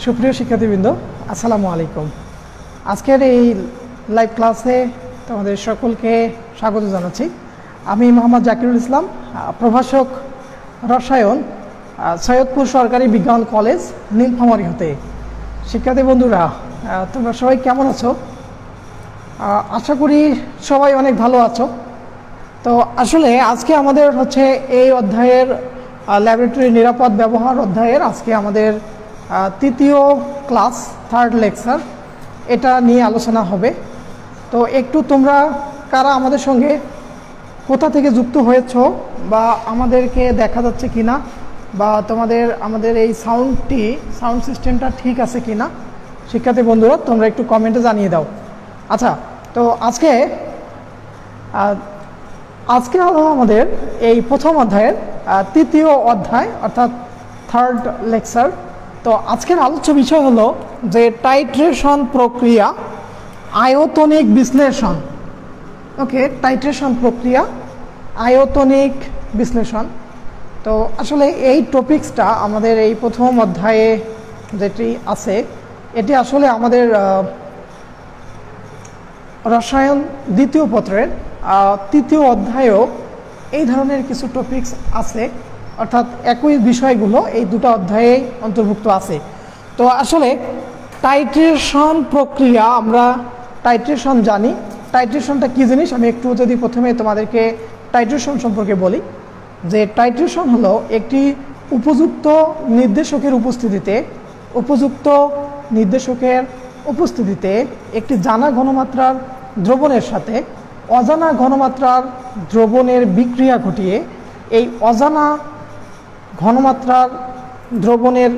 সুপ্রিয় শিক্ষার্থীবৃন্দ, আসসালামু আলাইকুম। আজকের এই লাইভ ক্লাসে তোমাদের সকলকে স্বাগত জানাচ্ছি। আমি মোহাম্মদ জাকিরুল ইসলাম, প্রভাষক রসায়ন, সৈয়দপুর সরকারি বিজ্ঞান কলেজ, নীলফামারী হতে। শিক্ষার্থী বন্ধুরা, তোমরা সবাই কেমন আছো? আশা করি সবাই অনেক ভালো আছো। তো আসলে আজকে আমাদের হচ্ছে এই অধ্যায়ের ল্যাবরেটরি নিরাপদ ব্যবহার অধ্যায়ের আজকে আমাদের তৃতীয় ক্লাস, থার্ড লেকচার, এটা নিয়ে আলোচনা হবে। তো একটু তোমরা কারা আমাদের সঙ্গে কোথা থেকে যুক্ত হয়েছ, বা আমাদেরকে দেখা যাচ্ছে কিনা, বা আমাদের এই সাউন্ড সিস্টেমটা ঠিক আছে কিনা, শিক্ষার্থী বন্ধুরা তোমরা একটু কমেন্টে জানিয়ে দাও। আচ্ছা, তো আজকে হলো আমাদের এই প্রথম অধ্যায়ের তৃতীয় অধ্যায়, অর্থাৎ থার্ড লেকচার। তো আজকের আলোচ্য বিষয় হলো যে টাইট্রেশন প্রক্রিয়া, আয়তনিক বিশ্লেষণ। ওকে, টাইট্রেশন প্রক্রিয়া, আয়তনিক বিশ্লেষণ। তো আসলে এই টপিক্সটা আমাদের এই প্রথম অধ্যায়ে যেটি আছে, এটি আসলে আমাদের রসায়ন দ্বিতীয় পত্রের তৃতীয় অধ্যায়েও এই ধরনের কিছু টপিক্স আছে, অর্থাৎ একই বিষয়গুলো এই দুটো অধ্যায়ে অন্তর্ভুক্ত আছে। তো আসলে টাইট্রেশন প্রক্রিয়া, আমরা টাইট্রেশন জানি। টাইট্রেশনটা কী জিনিস আমি একটু যদি প্রথমে তোমাদেরকে টাইট্রেশন সম্পর্কে বলি, যে টাইট্রেশন হলো একটি উপযুক্ত নির্দেশকের উপস্থিতিতে একটি জানা ঘনমাত্রার দ্রবণের সাথে অজানা ঘনমাত্রার দ্রবণের বিক্রিয়া ঘটিয়ে এই অজানা ঘনমাত্রার দ্রবণের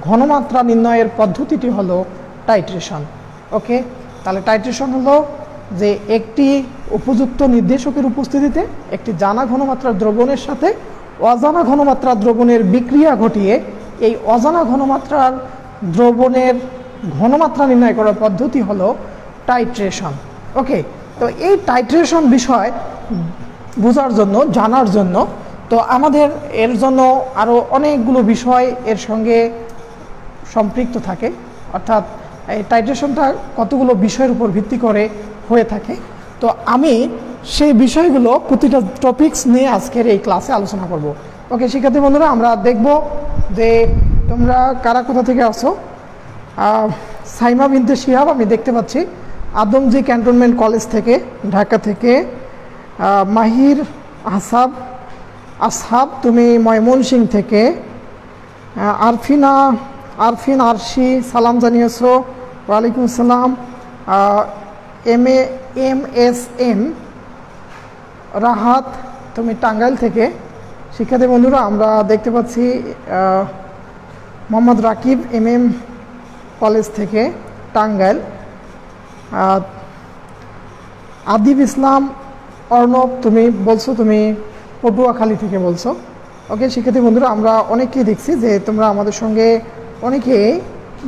ঘনমাত্রা নির্ণয়ের পদ্ধতিটি হলো টাইট্রেশন। ওকে, তাহলে টাইট্রেশন হলো যে একটি উপযুক্ত নির্দেশকের উপস্থিতিতে একটি জানা ঘনমাত্রার দ্রবণের সাথে অজানা ঘনমাত্রার দ্রবণের বিক্রিয়া ঘটিয়ে এই অজানা ঘনমাত্রার দ্রবণের ঘনমাত্রা নির্ণয় করার পদ্ধতি হলো টাইট্রেশন। ওকে, তো এই টাইট্রেশন বিষয় বোঝার জন্য, জানার জন্য, তো আমাদের এর জন্য আরও অনেকগুলো বিষয় এর সঙ্গে সম্পৃক্ত থাকে, অর্থাৎ এই টাইট্রেশনটা কতগুলো বিষয়ের উপর ভিত্তি করে হয়ে থাকে। তো আমি সেই বিষয়গুলো প্রতিটা টপিকস নিয়ে আজকের এই ক্লাসে আলোচনা করব। ওকে শিক্ষার্থী বন্ধুরা, আমরা দেখব যে তোমরা কারা কোথা থেকে আসো। সাইমা বিনতে শিহাব আমি দেখতে পাচ্ছি আদমজি ক্যান্টনমেন্ট কলেজ থেকে, ঢাকা থেকে। মাহির আসহাব তুমি ময়মনসিংহ থেকে। আরফিন আরশি সালাম জানিয়েছো, ওয়ালাইকুম আসসালাম। MSM রাহাত তুমি টাঙ্গাইল থেকে। শিক্ষার্থী বন্ধুরা, আমরা দেখতে পাচ্ছি মোহাম্মদ রাকিব MM কলেজ থেকে, টাঙ্গাইল। আদিব ইসলাম অর্ণব তুমি বলছো তুমি পটুয়াখালী থেকে বলছো। ওকে শিক্ষার্থী বন্ধুরা, আমরা অনেকেই দেখছি যে তোমরা আমাদের সঙ্গে অনেকে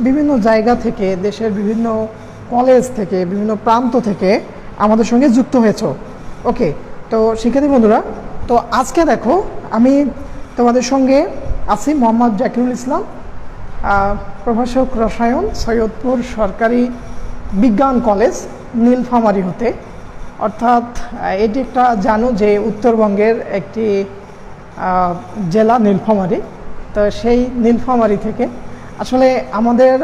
বিভিন্ন জায়গা থেকে, দেশের বিভিন্ন কলেজ থেকে, বিভিন্ন প্রান্ত থেকে আমাদের সঙ্গে যুক্ত হয়েছো। ওকে, তো শিক্ষার্থী বন্ধুরা, তো আজকে দেখো আমি তোমাদের সঙ্গে আছি মোহাম্মদ জাকিরুল ইসলাম, প্রভাষক রসায়ন, সৈয়দপুর সরকারি বিজ্ঞান কলেজ, নীলফামারী হতে। অর্থাৎ এটি একটা জানো যে উত্তরবঙ্গের একটি জেলা নীলফামারী। তো সেই নীলফামারী থেকে আসলে আমাদের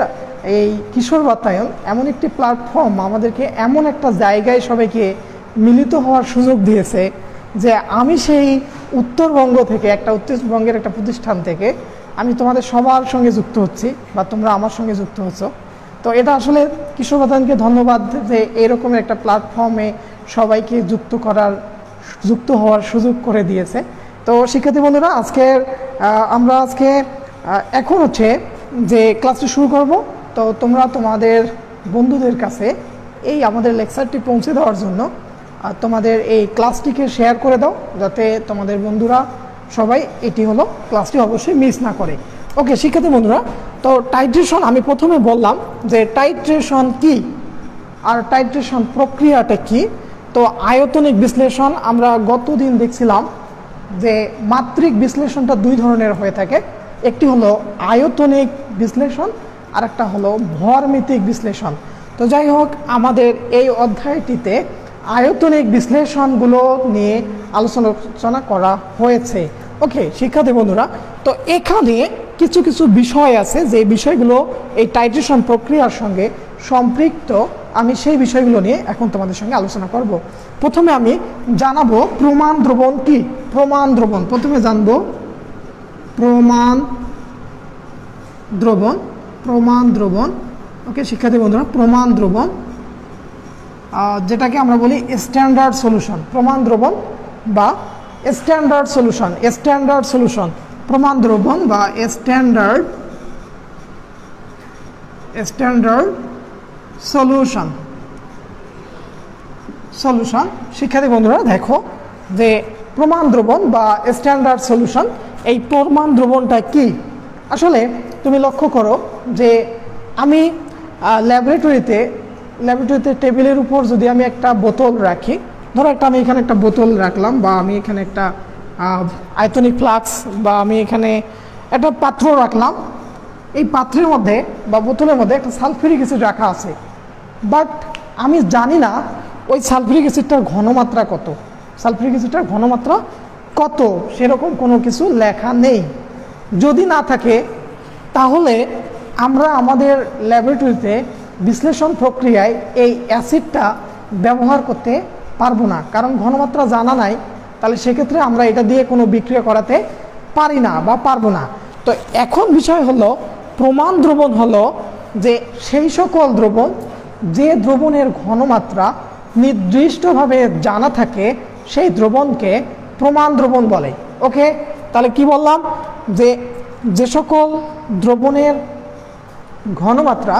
এই কিশোর বাতায়ন এমন একটি প্ল্যাটফর্ম আমাদেরকে এমন একটা জায়গায় সবাইকে মিলিত হওয়ার সুযোগ দিয়েছে যে আমি সেই উত্তরবঙ্গের একটা প্রতিষ্ঠান থেকে আমি তোমাদের সবার সঙ্গে যুক্ত হচ্ছি, বা তোমরা আমার সঙ্গে যুক্ত হচ্ছ। তো এটা আসলে কিশোর বাতায়নকে ধন্যবাদ যে এইরকমের একটা প্ল্যাটফর্মে সবাইকে যুক্ত হওয়ার সুযোগ করে দিয়েছে। তো শিক্ষার্থী বন্ধুরা, আমরা এখন হচ্ছে যে ক্লাসটি শুরু করব। তো তোমরা তোমাদের বন্ধুদের কাছে এই আমাদের লেকচারটি পৌঁছে দেওয়ার জন্য তোমাদের এই ক্লাসটিকে শেয়ার করে দাও, যাতে তোমাদের বন্ধুরা সবাই ক্লাসটি অবশ্যই মিস না করে। ওকে শিক্ষার্থী বন্ধুরা, তো টাইট্রেশন আমি প্রথমে বললাম যে টাইট্রেশন কি আর টাইট্রেশন প্রক্রিয়াটা কি। তো আয়তনিক বিশ্লেষণ আমরা গতদিন দেখছিলাম যে মাত্রিক বিশ্লেষণটা দুই ধরনের হয়ে থাকে, একটি হলো আয়তনিক বিশ্লেষণ আর একটা হলো ভরমিতিক বিশ্লেষণ। তো যাই হোক, আমাদের এই অধ্যায়টিতে আয়তনিক বিশ্লেষণগুলো নিয়ে আলোচনা করা হয়েছে। ওকে শিক্ষার্থী বন্ধুরা, তো এখানে কিছু কিছু বিষয় আছে যে বিষয়গুলো এই টাইট্রেশন প্রক্রিয়ার সঙ্গে সম্পৃক্ত। আমি সেই বিষয়গুলো নিয়ে এখন তোমাদের সঙ্গে আলোচনা করব। প্রথমে আমি জানাবো প্রমাণ দ্রবণ কি। প্রমাণ দ্রবণ প্রথমে জানবো প্রমাণ দ্রবণ। প্রমাণ দ্রবণ, ওকে শিক্ষার্থী বন্ধুরা, প্রমাণ দ্রবণ যেটাকে আমরা বলি স্ট্যান্ডার্ড সলিউশন। প্রমাণ দ্রবণ বা স্ট্যান্ডার্ড সলিউশন। স্ট্যান্ডার্ড সলিউশন, প্রমাণ দ্রবণ বা স্ট্যান্ডার্ড সলিউশন। শিক্ষার্থী বন্ধুরা দেখো যে প্রমাণ দ্রবণ বা স্ট্যান্ডার্ড সলিউশন, এই প্রমাণ দ্রবণটা কি। আসলে তুমি লক্ষ্য করো যে আমি ল্যাবরেটরিতে টেবিলের উপর যদি আমি একটা বোতল রাখি, ধরো আমি এখানে একটা বোতল রাখলাম, বা আমি এখানে একটা আয়তনিক ফ্লাক্স, বা আমি এখানে একটা পাত্র রাখলাম। এই পাত্রের মধ্যে বা বোতলের মধ্যে একটা সালফিউরিক অ্যাসিড রাখা আছে, বাট আমি জানি না ওই সালফিউরিক অ্যাসিডটার ঘনমাত্রা কত। সালফিউরিক অ্যাসিডটার ঘনমাত্রা কত সেরকম কোনো কিছু লেখা নেই। যদি না থাকে তাহলে আমরা আমাদের ল্যাবরেটরিতে বিশ্লেষণ প্রক্রিয়ায় এই অ্যাসিডটা ব্যবহার করতে পারবো না, কারণ ঘনমাত্রা জানা নাই। তাহলে সেক্ষেত্রে আমরা এটা দিয়ে কোনো বিক্রিয়া করাতে পারি না বা পারবো না। তো এখন বিষয় হলো প্রমাণ দ্রবণ হলো যে সেই সকল দ্রবণ যে দ্রবণের ঘনমাত্রা নির্দিষ্টভাবে জানা থাকে, সেই দ্রবণকে প্রমাণ দ্রবণ বলে। ওকে, তাহলে কি বললাম, যে সকল দ্রবণের ঘনমাত্রা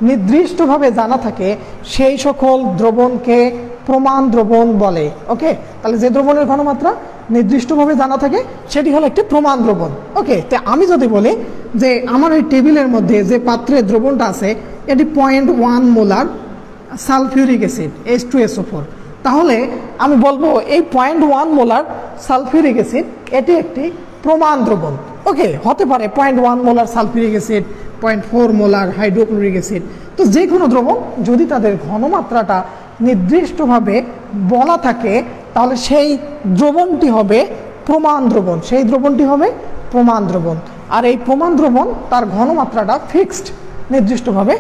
নির্দিষ্টভাবে জানা থাকে সেই সকল দ্রবণকে প্রমাণ দ্রবণ বলে। ওকে, তাহলে যে দ্রবণের ঘনমাত্রা নির্দিষ্টভাবে জানা থাকে সেটি হলো একটি প্রমাণ দ্রবণ। ওকে, তো আমি যদি বলি যে আমার এই টেবিলের মধ্যে যে পাত্রের দ্রবণটা আছে এটি 0.1 মোলার সালফিউরিক অ্যাসিড H2SO4, তাহলে আমি বলবো এই 0.1 মোলার সালফিউরিক অ্যাসিড এটি একটি প্রমাণ দ্রবণ। ওকে, হতে পারে 0.1 molar sulphuric acid, 0.4 molar hydrochloric acid. তো যে কোনো দ্রবণ যদি তাদের ঘনমাত্রাটা নির্দিষ্টভাবে বলা থাকে তাহলে সেই দ্রবণটি হবে প্রমাণ দ্রবণ। সেই দ্রবণটি হবে প্রমাণ দ্রবণ। আর এই প্রমাণ দ্রবণ তার ঘনমাত্রাটা ফিক্সড, নির্দিষ্টভাবে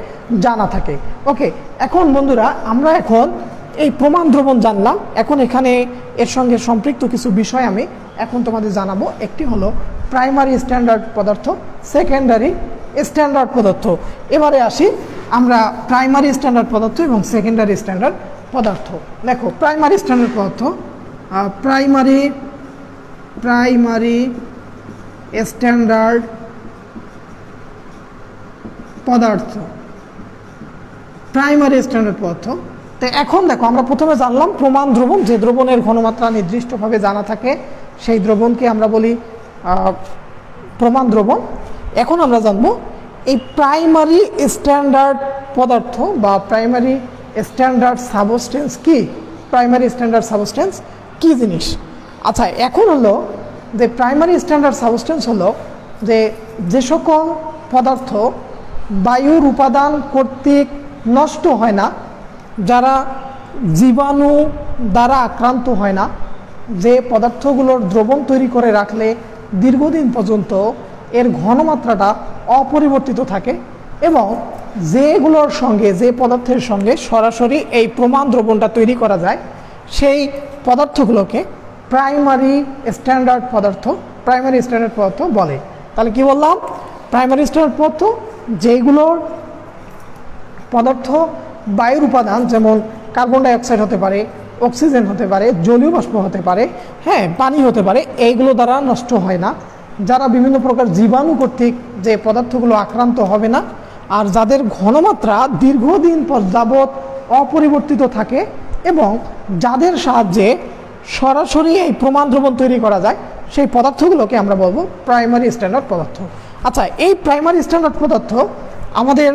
জানা থাকে। ওকে, এখন বন্ধুরা আমরা এখন এই প্রমাণ দ্রবণ জানলাম। এখন এখানে এর সঙ্গে সম্পৃক্ত কিছু বিষয় আমি এখন তোমাদের জানাবো। একটি হলো প্রাইমারি স্ট্যান্ডার্ড পদার্থ, সেকেন্ডারি স্ট্যান্ডার্ড পদার্থ। এবারে আসি আমরা প্রাইমারি স্ট্যান্ডার্ড পদার্থ এবং সেকেন্ডারি স্ট্যান্ডার্ড পদার্থ। দেখো প্রাইমারি স্ট্যান্ডার্ড পদার্থ, প্রাইমারি স্ট্যান্ডার্ড পদার্থ, প্রাইমারি স্ট্যান্ডার্ড পদার্থ। তো এখন দেখো আমরা প্রথমে জানলাম প্রমাণ দ্রবণ, যে দ্রবণের ঘনমাত্রা নির্দিষ্টভাবে জানা থাকে সেই দ্রবণকে আমরা বলি প্রমাণ দ্রবণ। এখন আমরা জানবো এই প্রাইমারি স্ট্যান্ডার্ড পদার্থ বা প্রাইমারি স্ট্যান্ডার্ড সাবস্টেন্স কি। প্রাইমারি স্ট্যান্ডার্ড সাবস্টেন্স কি জিনিস? আচ্ছা, এখন হলো যে প্রাইমারি স্ট্যান্ডার্ড সাবস্টেন্স হলো যে সকল পদার্থ বায়ুর উপাদান কর্তৃক নষ্ট হয় না, যারা জীবাণু দ্বারা আক্রান্ত হয় না, যে পদার্থগুলোর দ্রবণ তৈরি করে রাখলে দীর্ঘদিন পর্যন্ত এর ঘনমাত্রাটা অপরিবর্তিত থাকে, এবং যেগুলোর সঙ্গে, যে পদার্থের সঙ্গে সরাসরি এই প্রমাণ দ্রবণটা তৈরি করা যায় সেই পদার্থগুলোকে প্রাইমারি স্ট্যান্ডার্ড পদার্থ বলে। তাহলে কি বললাম, প্রাইমারি স্ট্যান্ডার্ড পদার্থ যেগুলোর পদার্থ বায়ুর উপাদান, যেমন কার্বন ডাইঅক্সাইড হতে পারে, অক্সিজেন হতে পারে, জলীয় বাষ্প হতে পারে, হ্যাঁ পানি হতে পারে, এইগুলো দ্বারা নষ্ট হয় না, যারা বিভিন্ন প্রকার জীবাণু কর্তৃক যে পদার্থগুলো আক্রান্ত হবে না, আর যাদের ঘনমাত্রা দীর্ঘদিন যাবৎ অপরিবর্তিত থাকে, এবং যাদের সাহায্যে সরাসরি এই প্রমাণ দ্রবণ তৈরি করা যায়, সেই পদার্থগুলোকে আমরা বলবো প্রাইমারি স্ট্যান্ডার্ড পদার্থ। আচ্ছা, এই প্রাইমারি স্ট্যান্ডার্ড পদার্থ আমাদের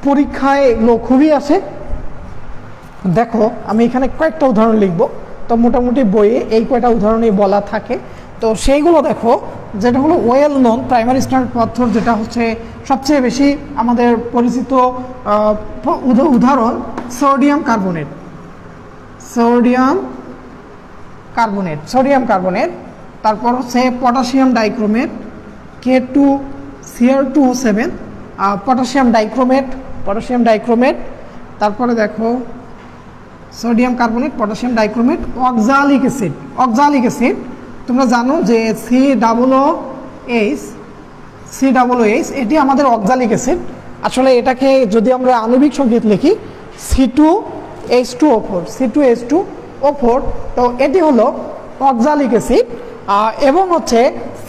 পরীক্ষায় এগুলো খুবই আসে। দেখো আমি এখানে কয়েকটা উদাহরণ লিখব, তো মোটামুটি বইয়ে এই কয়টা উদাহরণই বলা থাকে। তো সেইগুলো দেখো যেটা হলো ওয়েল নোন প্রাইমারি স্ট্যান্ডার্ড পদার্থ, যেটা হচ্ছে সবচেয়ে বেশি আমাদের পরিচিত উদাহরণ সোডিয়াম কার্বনেট। সোডিয়াম কার্বনেট, তারপর হচ্ছে potassium dichromate, K2Cr2O7, potassium dichromate, তারপরে দেখো sodium carbonate, potassium dichromate, oxalic acid. তোমরা জানো যে COOH এটি আমাদের অক্সালিক অ্যাসিড। আসলে এটাকে যদি আমরা আণবিক সংকেত লিখি C2H2O4, তো এটি হলো অক্সালিক অ্যাসিড। এবং হচ্ছে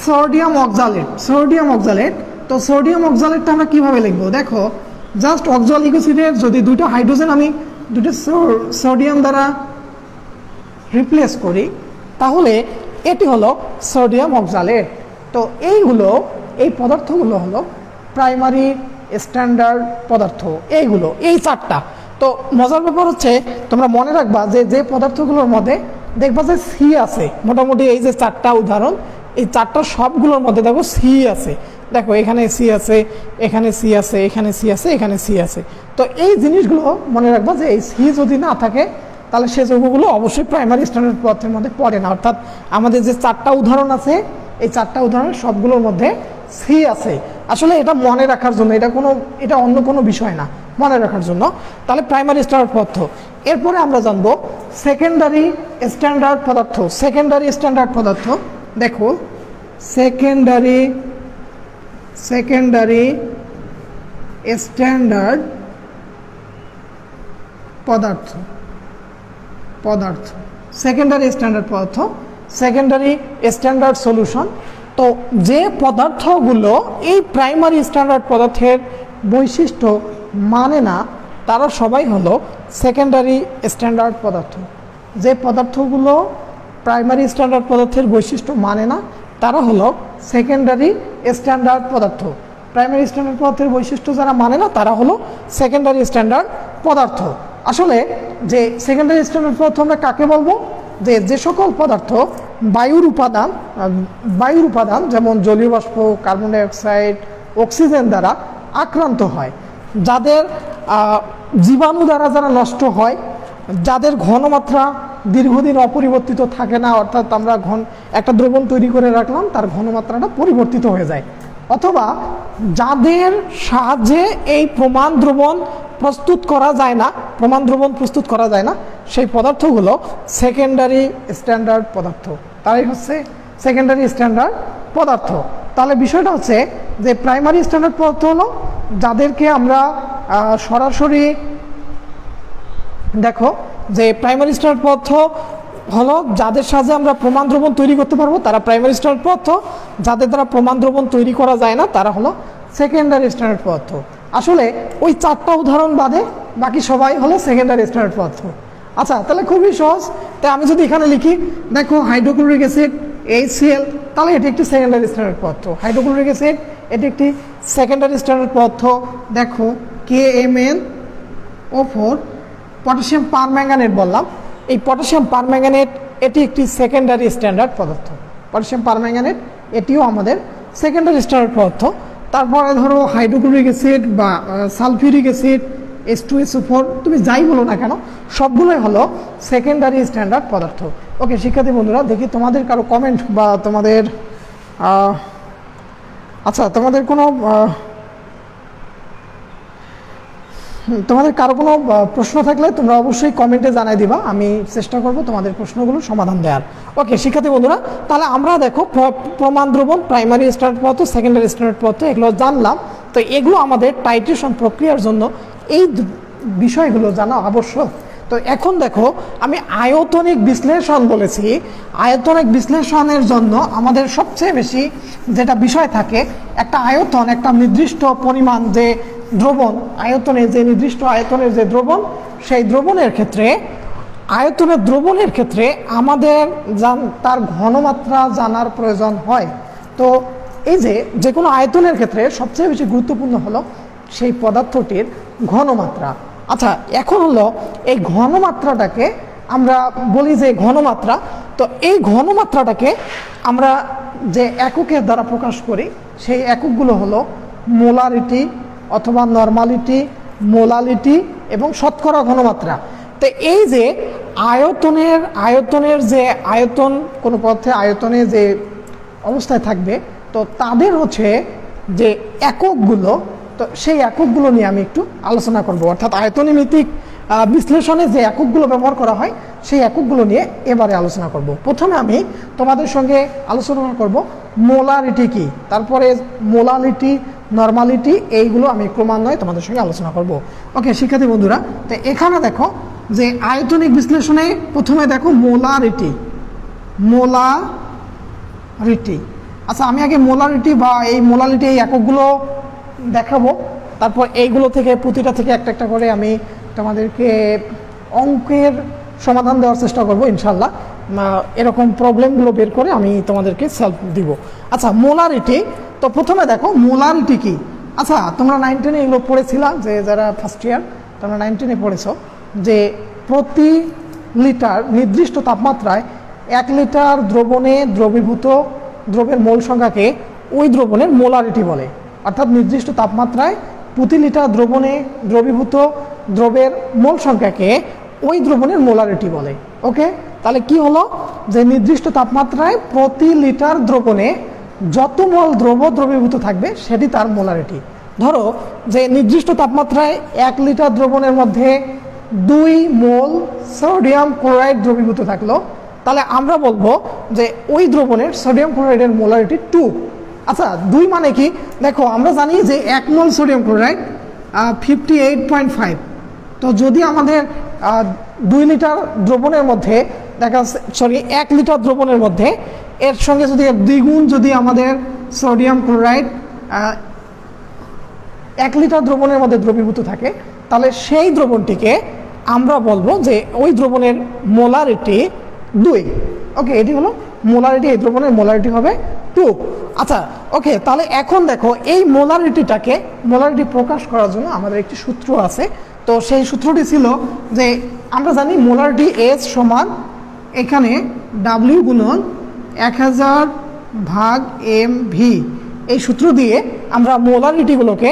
সোডিয়াম অক্সালেট। তো সোডিয়াম অক্সালেটটা আমরা কিভাবে লিখবো? দেখো, জাস্ট অক্সালিক অ্যাসিডের যদি দুটো হাইড্রোজেন আমি দুটো সোডিয়াম দ্বারা রিপ্লেস করি, তাহলে এটি হলো সোডিয়াম অক্সালেট। তো এই পদার্থগুলো হলো প্রাইমারি স্ট্যান্ডার্ড পদার্থ, এই চারটা। তো মজার ব্যাপার হচ্ছে তোমরা মনে রাখবা যে পদার্থগুলোর মধ্যে দেখবা যে সি আছে, মোটামুটি এই যে চারটা উদাহরণ, এই চারটা সবগুলোর মধ্যে দেখো সি আছে। দেখো এখানে সি আছে, এখানে সি আছে, এখানে সি আছে, এখানে সি আছে। তো এই জিনিসগুলো মনে রাখবা যে এই সি যদি না থাকে তাহলে সে যৌগগুলো অবশ্যই প্রাইমারি স্ট্যান্ডার্ড পদার্থের মধ্যে পড়ে না। অর্থাৎ আমাদের যে চারটা উদাহরণ আছে, এই চারটা উদাহরণের সবগুলোর মধ্যে সি আছে। আসলে এটা মনে রাখার জন্য, এটা অন্য কোনো বিষয় না, মনে রাখার জন্য। তাহলে প্রাইমারি স্ট্যান্ডার্ড পদার্থ। এরপরে আমরা জানবো সেকেন্ডারি স্ট্যান্ডার্ড পদার্থ। দেখো সেকেন্ডারি স্ট্যান্ডার্ড পদার্থ, সেকেন্ডারি স্ট্যান্ডার্ড সলিউশন। তো যে পদার্থগুলো এই প্রাইমারি স্ট্যান্ডার্ড পদার্থের বৈশিষ্ট্য মানে না, তারা সবাই হলো সেকেন্ডারি স্ট্যান্ডার্ড পদার্থ। যে পদার্থগুলো প্রাইমারি স্ট্যান্ডার্ড পদার্থের বৈশিষ্ট্য মানে না, তারা হলো সেকেন্ডারি স্ট্যান্ডার্ড পদার্থ। প্রাইমারি স্ট্যান্ডার্ড পদার্থের বৈশিষ্ট্য যারা মানে না, তারা হলো সেকেন্ডারি স্ট্যান্ডার্ড পদার্থ। আসলে যে সেকেন্ডারি স্ট্যান্ডার্ড পদার্থ আমরা কাকে বলবো? যে সকল পদার্থ বায়ুর উপাদান যেমন জলীয় বাষ্প, কার্বন ডাই অক্সাইড, অক্সিজেন দ্বারা আক্রান্ত হয়, যাদের জীবাণু দ্বারা যারা নষ্ট হয়, যাদের ঘনমাত্রা দীর্ঘদিন অপরিবর্তিত থাকে না, অর্থাৎ আমরা একটা দ্রবণ তৈরি করে রাখলাম, তার ঘনমাত্রাটা পরিবর্তিত হয়ে যায়, অথবা যাদের সাহায্যে এই প্রমাণ দ্রবণ প্রস্তুত করা যায় না, সেই পদার্থগুলো সেকেন্ডারি স্ট্যান্ডার্ড পদার্থ। তাই হচ্ছে সেকেন্ডারি স্ট্যান্ডার্ড পদার্থ। তাহলে বিষয়টা হচ্ছে যে প্রাইমারি স্ট্যান্ডার্ড পদার্থ হলো যাদেরকে আমরা সরাসরি, দেখো যে প্রাইমারি স্ট্যান্ডার্ড পদার্থ হলো যাদের সাহায্যে আমরা প্রমাণ দ্রবণ তৈরি করতে পারবো, তারা প্রাইমারি স্ট্যান্ডার্ড পদার্থ। যাদের দ্বারা প্রমাণ দ্রবণ তৈরি করা যায় না, তারা হলো সেকেন্ডারি স্ট্যান্ডার্ড পদার্থ। আসলে ওই চারটা উদাহরণ বাদে বাকি সবাই হলো সেকেন্ডারি স্ট্যান্ডার্ড পদার্থ। আচ্ছা, তাহলে খুবই সহজ। তাই আমি যদি এখানে লিখি, দেখো হাইড্রোক্লোরিক অ্যাসিড HCl, তাহলে এটি একটি সেকেন্ডারি স্ট্যান্ডার্ড পদার্থ। হাইড্রোক্লোরিক অ্যাসিড এটি একটি সেকেন্ডারি স্ট্যান্ডার্ড পদার্থ। দেখো KMnO4, পটাশিয়াম পারম্যাঙ্গানেট বললাম, এই পটাশিয়াম পারম্যাঙ্গানেট এটি একটি সেকেন্ডারি স্ট্যান্ডার্ড পদার্থ। পটাশিয়াম পারম্যাঙ্গানেট এটিও আমাদের সেকেন্ডারি স্ট্যান্ডার্ড পদার্থ। তারপরে ধরো হাইড্রোক্লোরিক অ্যাসিড বা সালফিউরিক অ্যাসিড, H2SO4, তুমি যাই বলো না কেন, সবগুলোই হলো সেকেন্ডারি স্ট্যান্ডার্ড পদার্থ। ওকে শিক্ষার্থী বন্ধুরা, দেখি তোমাদের কারো কমেন্ট বা তোমাদের তোমাদের কারো কোনো প্রশ্ন থাকলে তোমরা অবশ্যই কমেন্টে জানাই দিবা, আমি চেষ্টা করব তোমাদের প্রশ্নগুলো সমাধান দেওয়ার। ওকে শিক্ষার্থী বন্ধুরা, তাহলে আমরা দেখো প্রমাণ দ্রবণ, প্রাইমারি স্ট্যান্ডার্ড পদার্থ, সেকেন্ডারি স্ট্যান্ডার্ড পদার্থ, এগুলো জানলাম। তো এগুলো আমাদের টাইট্রেশন প্রক্রিয়ার জন্য এই বিষয়গুলো জানা আবশ্যক। তো এখন দেখো, আমি আয়তনিক বিশ্লেষণ বলেছি। আয়তনিক বিশ্লেষণের জন্য আমাদের সবচেয়ে বেশি যেটা বিষয় থাকে, একটা আয়তন, একটা নির্দিষ্ট পরিমাণ যে দ্রবণ, নির্দিষ্ট আয়তনের যে দ্রবণ, সেই দ্রবণের ক্ষেত্রে আমাদের তার ঘনমাত্রা জানার প্রয়োজন হয়। তো এই যে কোনো আয়তনের ক্ষেত্রে সবচেয়ে বেশি গুরুত্বপূর্ণ হলো সেই পদার্থটির ঘনমাত্রা। আচ্ছা, এখন হলো এই ঘনমাত্রাটাকে আমরা বলি যে ঘনমাত্রা, তো এই ঘনমাত্রাটাকে আমরা যে এককের দ্বারা প্রকাশ করি সেই এককগুলো হলো মোলারিটি অথবা নরমালিটি, মোলালিটি এবং শতকরা ঘনমাত্রা। তো এই যে আয়তনের যে আয়তন, কোনো পদার্থে আয়তনে যে অবস্থায় থাকবে, তো তাদের হচ্ছে যে এককগুলো, তো সেই এককগুলো নিয়ে আমি একটু আলোচনা করব। অর্থাৎ আয়তনমিতিক বিশ্লেষণে যে এককগুলো ব্যবহার করা হয় সেই এককগুলো নিয়ে এবারে আলোচনা করব। প্রথমে আমি তোমাদের সঙ্গে আলোচনা করব মোলারিটি কি, তারপরে মোলালিটি, নরমালিটি, এইগুলো আমি ক্রমান্বয়ে তোমাদের সঙ্গে আলোচনা করব। ওকে শিক্ষার্থী বন্ধুরা, তো এখানে দেখো যে আয়তনিক বিশ্লেষণে প্রথমে দেখো মোলারিটি। আচ্ছা, আমি আগে মোলারিটি বা এই মোলালিটি এই এককগুলো দেখাবো, তারপর এইগুলো থেকে প্রতিটা থেকে একটা একটা করে আমি তোমাদেরকে অঙ্কের সমাধান দেওয়ার চেষ্টা করব ইনশাল্লাহ। এরকম প্রবলেমগুলো বের করে আমি তোমাদেরকে সলভ দিব। আচ্ছা, মোলারিটি। তো প্রথমে দেখো মোলারিটি কি। আচ্ছা, তোমরা 9, 10 এগুলো পড়েছিলাম, যে যারা ফার্স্ট ইয়ার তোমরা 9, 10 পড়েছো যে প্রতি লিটার নির্দিষ্ট তাপমাত্রায় 1 লিটার দ্রবণে দ্রবীভূত দ্রবের মোল সংখ্যাকে ওই দ্রবণের মোলারিটি বলে। অর্থাৎ নির্দিষ্ট তাপমাত্রায় প্রতি লিটার দ্রবণে দ্রবীভূত দ্রবের মোল সংখ্যাকে ওই দ্রবণের মোলারিটি বলে। ওকে, তাহলে কি হলো যে নির্দিষ্ট তাপমাত্রায় প্রতি লিটার দ্রবণে যত মোল দ্রবীভূত থাকবে সেটি তার মোলারিটি। ধরো যে নির্দিষ্ট তাপমাত্রায় 1 লিটার দ্রবণের মধ্যে 2 মোল সোডিয়াম ক্লোরাইড দ্রবীভূত থাকলো, তাহলে আমরা বলবো যে ওই দ্রবণের সোডিয়াম ক্লোরাইডের মোলারিটি 2। আচ্ছা, 2 মানে কি? দেখো আমরা জানি যে 1 মোল সোডিয়াম ক্লোরাইড 58.5। তো যদি আমাদের 2 লিটার দ্রবণের মধ্যে সরি 1 লিটার দ্রবণের মধ্যে এর সঙ্গে যদি দ্বিগুণ যদি আমাদের সোডিয়াম ক্লোরাইড 1 লিটার দ্রবণের মধ্যে দ্রবীভূত থাকে, তাহলে সেই দ্রবণটিকে আমরা বলবো যে ওই দ্রবণের মোলারিটি 2। ওকে, এটি হলো মোলারিটি, এই দ্রবণের মোলারিটি হবে 2। আচ্ছা, ওকে, তাহলে এখন দেখো এই মোলারিটি প্রকাশ করার জন্য আমাদের একটি সূত্র আছে। তো সেই সূত্রটি ছিল যে আমরা জানি মোলারিটি এস সমান এখানে ডাব্লিউ গুণন 1000 ভাগ mv, এই সূত্র দিয়ে আমরা মোলারিটিগুলোকে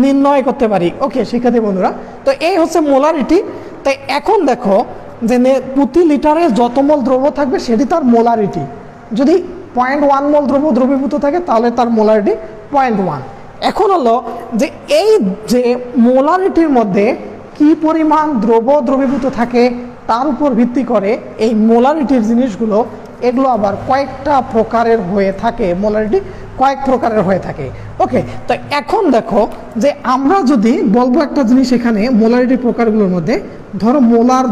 নির্ণয় করতে পারি। ওকে শিক্ষার্থী বন্ধুরা, তো এই হচ্ছে মোলারিটি। তাই এখন দেখো যে প্রতি লিটারে যত মোল দ্রব্য থাকবে সেটি তার মোলারিটি। যদি 0.1 মোল দ্রব্য দ্রবীভূত থাকে তাহলে তার মোলারিটি 0.1। এখন হলো যে এই যে মোলারিটির মধ্যে কি পরিমাণ দ্রব্য দ্রবীভূত থাকে তার উপর ভিত্তি করে এই মোলারিটির জিনিসগুলো, এগুলো আবার কয়েকটা প্রকারের হয়ে থাকে। মোলারিটি কয়েক প্রকারের হয়ে থাকে। ওকে, তো এখন দেখো যে আমরা যদি বলবো একটা জিনিস এখানে মোলারিটি প্রকারগুলোর মধ্যে, ধরো মোলার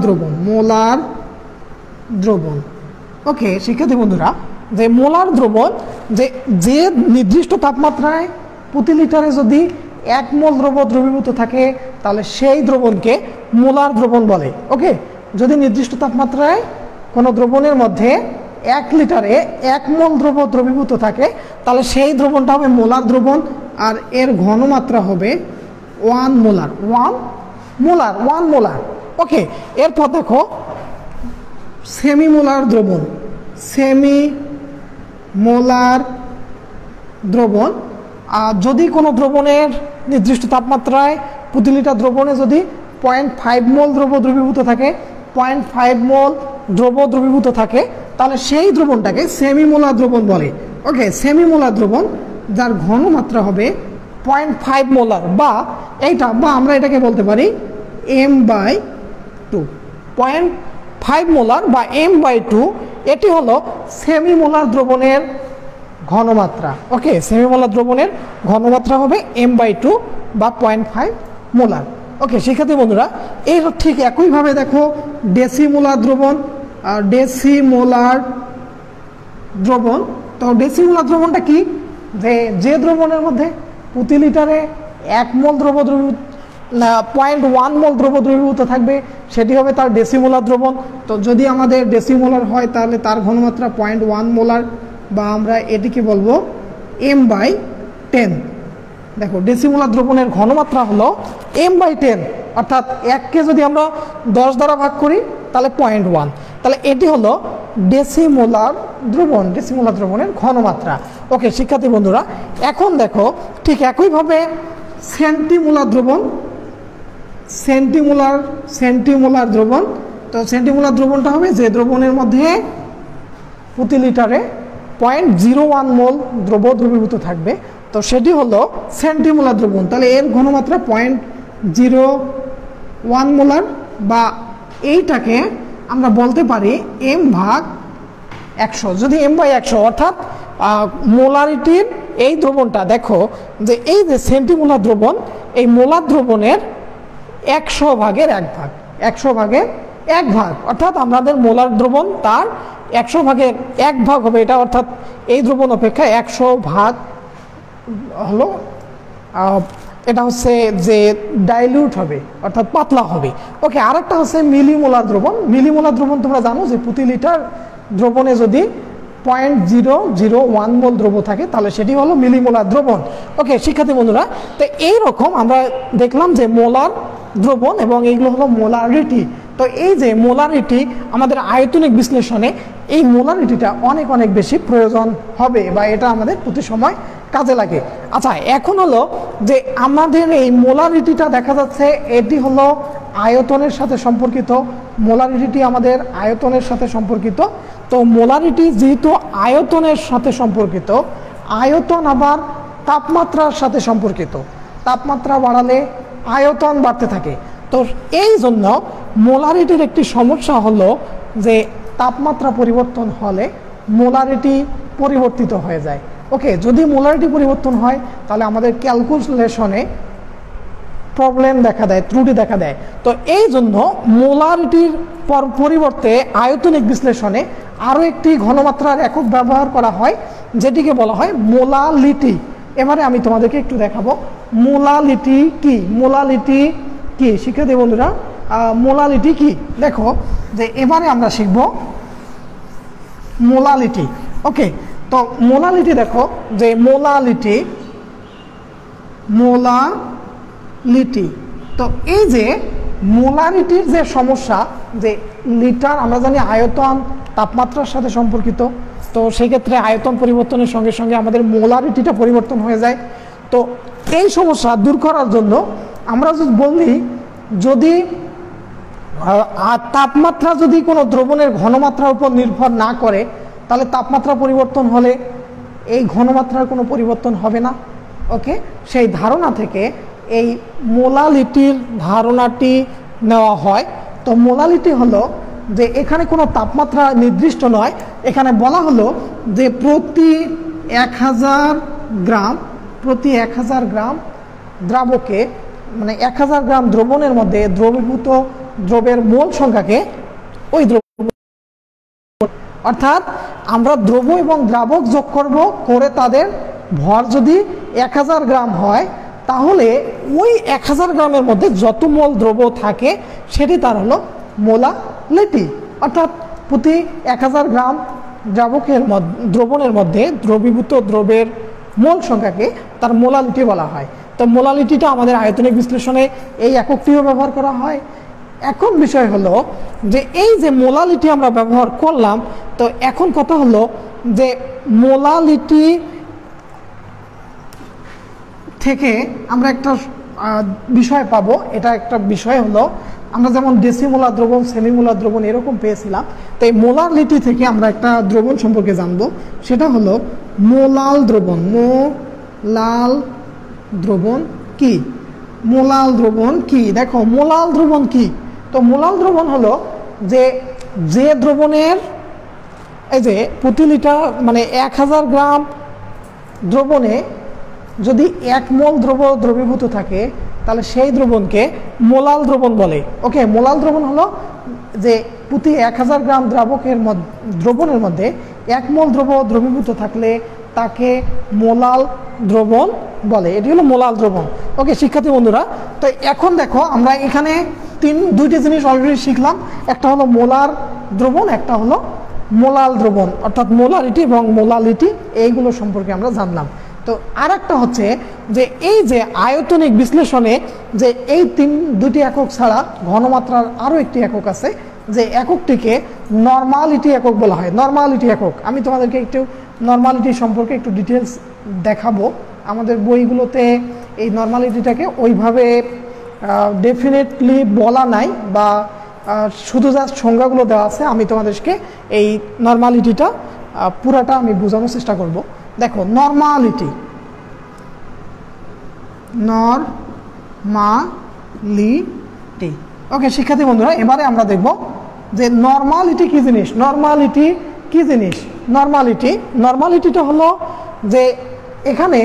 দ্রবণ। ওকে শিক্ষার্থী বন্ধুরা, যে মোলার দ্রবণ যে নির্দিষ্ট তাপমাত্রায় প্রতি লিটারে যদি 1 মোল দ্রব্য দ্রবীভূত থাকে তাহলে সেই দ্রবণকে মোলার দ্রবণ বলে। ওকে, যদি নির্দিষ্ট তাপমাত্রায় কোনো দ্রবণের মধ্যে 1 লিটারে 1 মোল দ্রব্য দ্রবীভূত থাকে তাহলে সেই দ্রবণটা হবে মোলার দ্রবণ, আর এর ঘনমাত্রা হবে 1 মোলার। ওকে, এরপর দেখো সেমি মোলার দ্রবণ। যদি কোনো দ্রবণের নির্দিষ্ট তাপমাত্রায় প্রতি লিটার দ্রবণে যদি 0.5 মোল দ্রব্য দ্রবীভূত থাকে, 0.5 মোল দ্রব্য দ্রবীভূত থাকে, তাহলে সেই দ্রবণটাকে সেমি মোলার দ্রবণ বলে। ওকে, সেমি মোলার দ্রবণ যার ঘনমাত্রা হবে 0.5 মোলার, বা আমরা এটাকে বলতে পারি m/2। 0.5 মোলার বা m/2 এটি হলো সেমি মোলার দ্রবণের ঘনমাত্রা। ওকে, সেমি মোলার দ্রবণের ঘনমাত্রা হবে m/2 বা 0.5 মোলার। ওকে শিক্ষার্থী বন্ধুরা, এর ঠিক একইভাবে দেখো ডেসিমোলার দ্রবণ। তো ডেসিমোলার দ্রবণটা কি? যে দ্রবণের মধ্যে প্রতি লিটারে 1 মোল দ্রব্য দ্রবীভূত 0.1 মোল দ্রব্য দ্রবীভূত থাকবে সেটি হবে তার ডেসিমোলার দ্রবণ। তো যদি আমাদের ডেসিমোলার হয় তাহলে তার ঘনমাত্রা 0.1 মোলার, বা আমরা এটিকে বলবো m/10। দেখো ডেসিমোলার দ্রবণের ঘনমাত্রা হলো m/10, অর্থাৎ 1কে যদি আমরা 10 দ্বারা ভাগ করি তাহলে 0.1, তাহলে এটি হলো ডেসিমোলার দ্রবণ, ডেসিমোলার দ্রবণের ঘনমাত্রা। ওকে শিক্ষার্থী বন্ধুরা, এখন দেখো ঠিক একইভাবে সেন্টিমোলার দ্রবণ, সেন্টিমোলার দ্রবণ। তো সেন্টিমোলার দ্রবণটা হবে যে দ্রবণের মধ্যে প্রতি লিটারে 0.01 মোল দ্রবীভূত থাকবে, তো সেটি হলো সেন্টিমোলার দ্রবণ। তাহলে এর ঘনমাত্রা 0.01 মোলার, বা এইটাকে আমরা বলতে পারি m/100। যদি m/100 অর্থাৎ মোলারিটির এই দ্রবণটা দেখো যে এই যে সেন্টিমোলার দ্রবণ, এই মোলার দ্রবণের 100 ভাগের 1 ভাগ, 100 ভাগের 1 ভাগ, অর্থাৎ আমাদের মোলার দ্রবণ তার 100 ভাগের 1 ভাগ হবে এটা, অর্থাৎ এই দ্রবণ অপেক্ষা 100 ভাগ হলো এটা হচ্ছে যে ডাইলিউট হবে, অর্থাৎ পাতলা হবে। ওকে, আরেকটা হচ্ছে মিলিমোলার দ্রবণ। মিলিমোলার দ্রবণ তোমরা জানো যে প্রতি লিটার দ্রবণে যদি 0.001 মোল দ্রব্য থাকে তাহলে সেটি হলো মিলিমোলার দ্রবণ। ওকে শিক্ষার্থী বন্ধুরা, তো এইরকম আমরা দেখলাম যে মোলার দ্রবণ এবং এইগুলো হলো মোলারিটি। তো এই যে মোলারিটি আমাদের আয়তনিক বিশ্লেষণে এই মোলারিটিটা অনেক অনেক বেশি প্রয়োজন হবে, বা এটা আমাদের প্রতি সময় কাজে লাগে। আচ্ছা, এখন হলো যে আমাদের এই মোলারিটিটা দেখা যাচ্ছে এটি হলো আয়তনের সাথে সম্পর্কিত, মোলারিটি আমাদের আয়তনের সাথে সম্পর্কিত। তো মোলারিটি যেহেতু আয়তনের সাথে সম্পর্কিত, আয়তন আবার তাপমাত্রার সাথে সম্পর্কিত, তাপমাত্রা বাড়ালে আয়তন বাড়তে থাকে। তো এই জন্য মোলারিটির একটি সমস্যা হলো যে তাপমাত্রা পরিবর্তন হলে মোলারিটি পরিবর্তিত হয়ে যায়। ওকে, যদি মোলারিটি পরিবর্তন হয় তাহলে আমাদের ক্যালকুলেশনে প্রবলেম দেখা দেয়, ত্রুটি দেখা দেয়। তো এই জন্য মোলারিটির পরিবর্তে আয়তনিক বিশ্লেষণে আরও একটি ঘনমাত্রার একক ব্যবহার করা হয়, যেটিকে বলা হয় মোলালিটি। এবারে আমি তোমাদেরকে একটু দেখাবো মোলালিটি কি। মোলালিটি কি শিক্ষার্থী বন্ধুরা, মোলালিটি কি দেখো যে এবারে আমরা শিখব মোলালিটি। ওকে, তো মোলালিটি দেখো যে মোলালিটি, তো এই যে মোলারিটির যে সমস্যা, যে লিটার আমরা জানি আয়তন তাপমাত্রার সাথে সম্পর্কিত, তো সেই ক্ষেত্রে আয়তন পরিবর্তনের সঙ্গে সঙ্গে আমাদের মোলারিটিটা পরিবর্তন হয়ে যায়। তো এই সমস্যা দূর করার জন্য আমরা যদি বলি, যদি তাপমাত্রা যদি কোনো দ্রবণের ঘনমাত্রার উপর নির্ভর না করে তাহলে তাপমাত্রা পরিবর্তন হলে এই ঘনমাত্রার কোনো পরিবর্তন হবে না। ওকে, সেই ধারণা থেকে এই মোলালিটির ধারণাটি নেওয়া হয়। তো মোলালিটি হলো যে এখানে কোনো তাপমাত্রা নির্দিষ্ট নয়, এখানে বলা হলো যে প্রতি 1000 গ্রাম দ্রাবকে, মানে 1000 গ্রাম দ্রবণের মধ্যে দ্রবীভূত দ্রবের মোল সংখ্যাকে ওই অর্থাৎ আমরা দ্রব্য এবং দ্রাবক যোগ করে তাদের ভর যদি 1000 গ্রাম হয় তাহলে ওই 1000 গ্রামের মধ্যে যত মোল দ্রব্য থাকে সেটি তার হলো মোলালিটি। অর্থাৎ প্রতি 1000 গ্রাম দ্রবণের মধ্যে দ্রবীভূত দ্রবের মোল সংখ্যাকে তার মোলালিটি বলা হয়। তো মোলালিটিটা আমাদের আয়তনিক বিশ্লেষণে এই এককটিও ব্যবহার করা হয়। এখন বিষয় হলো যে এই যে মোলালিটি আমরা ব্যবহার করলাম, তো এখন কথা হলো যে মোলালিটি থেকে আমরা একটা বিষয় পাবো। এটা একটা বিষয় হলো আমরা যেমন ডেসিমোলার দ্রবণ, সেমিমোলার দ্রবণ এরকম পেয়েছিলাম, তো এই মোলালিটি থেকে আমরা একটা দ্রবণ সম্পর্কে জানবো, সেটা হলো মোলাল দ্রবণ। মোলাল দ্রবণ কি? মোলাল দ্রবণ কি দেখো, মোলাল দ্রবণ কি? তো মোলাল দ্রবণ হলো যে দ্রবণের এই যে প্রতি লিটার মানে 1000 গ্রাম দ্রবণে যদি 1 মোল দ্রবীভূত থাকে তাহলে সেই দ্রবণকে মোলাল দ্রবণ বলে। ওকে, মোলাল দ্রবণ হলো যে প্রতি 1000 গ্রাম দ্রবণের মধ্যে 1 মোল দ্রবীভূত থাকলে তাকে মোলাল দ্রবণ বলে। এটি হলো মোলাল দ্রবণ। ওকে শিক্ষার্থী বন্ধুরা, তো এখন দেখো আমরা এখানে দুইটি জিনিস অলরেডি শিখলাম, একটা হলো মোলার দ্রবণ, একটা হলো মোলাল দ্রবণ, অর্থাৎ মোলারিটি এবং মোলালিটি এইগুলো সম্পর্কে আমরা জানলাম। তো আর একটা হচ্ছে যে এই যে আয়তনিক বিশ্লেষণে যে এই দুটি একক ছাড়া ঘনমাত্রার আরও একটি একক আছে, যে এককটিকে নরমালিটি একক বলা হয়। নরমালিটি একক, আমি তোমাদেরকে একটু নরমালিটি সম্পর্কে একটু ডিটেলস দেখাবো। আমাদের বইগুলোতে এই নরমালিটিটাকে ওইভাবে ডেফিনেটলি বলা নাই, বা শুধু জাস্ট সংজ্ঞাগুলো দেওয়া আছে। আমি তোমাদেরকে এই নরমালিটিটা পুরাটা আমি বোঝানোর চেষ্টা করব। দেখো, নরমালিটি, নরমালিটি। ওকে শিক্ষার্থী বন্ধুরা, এবারে আমরা দেখব যে নরমালিটি কি জিনিস। নরমালিটি কি জিনিস? নরমালিটিটা হলো যে এখানে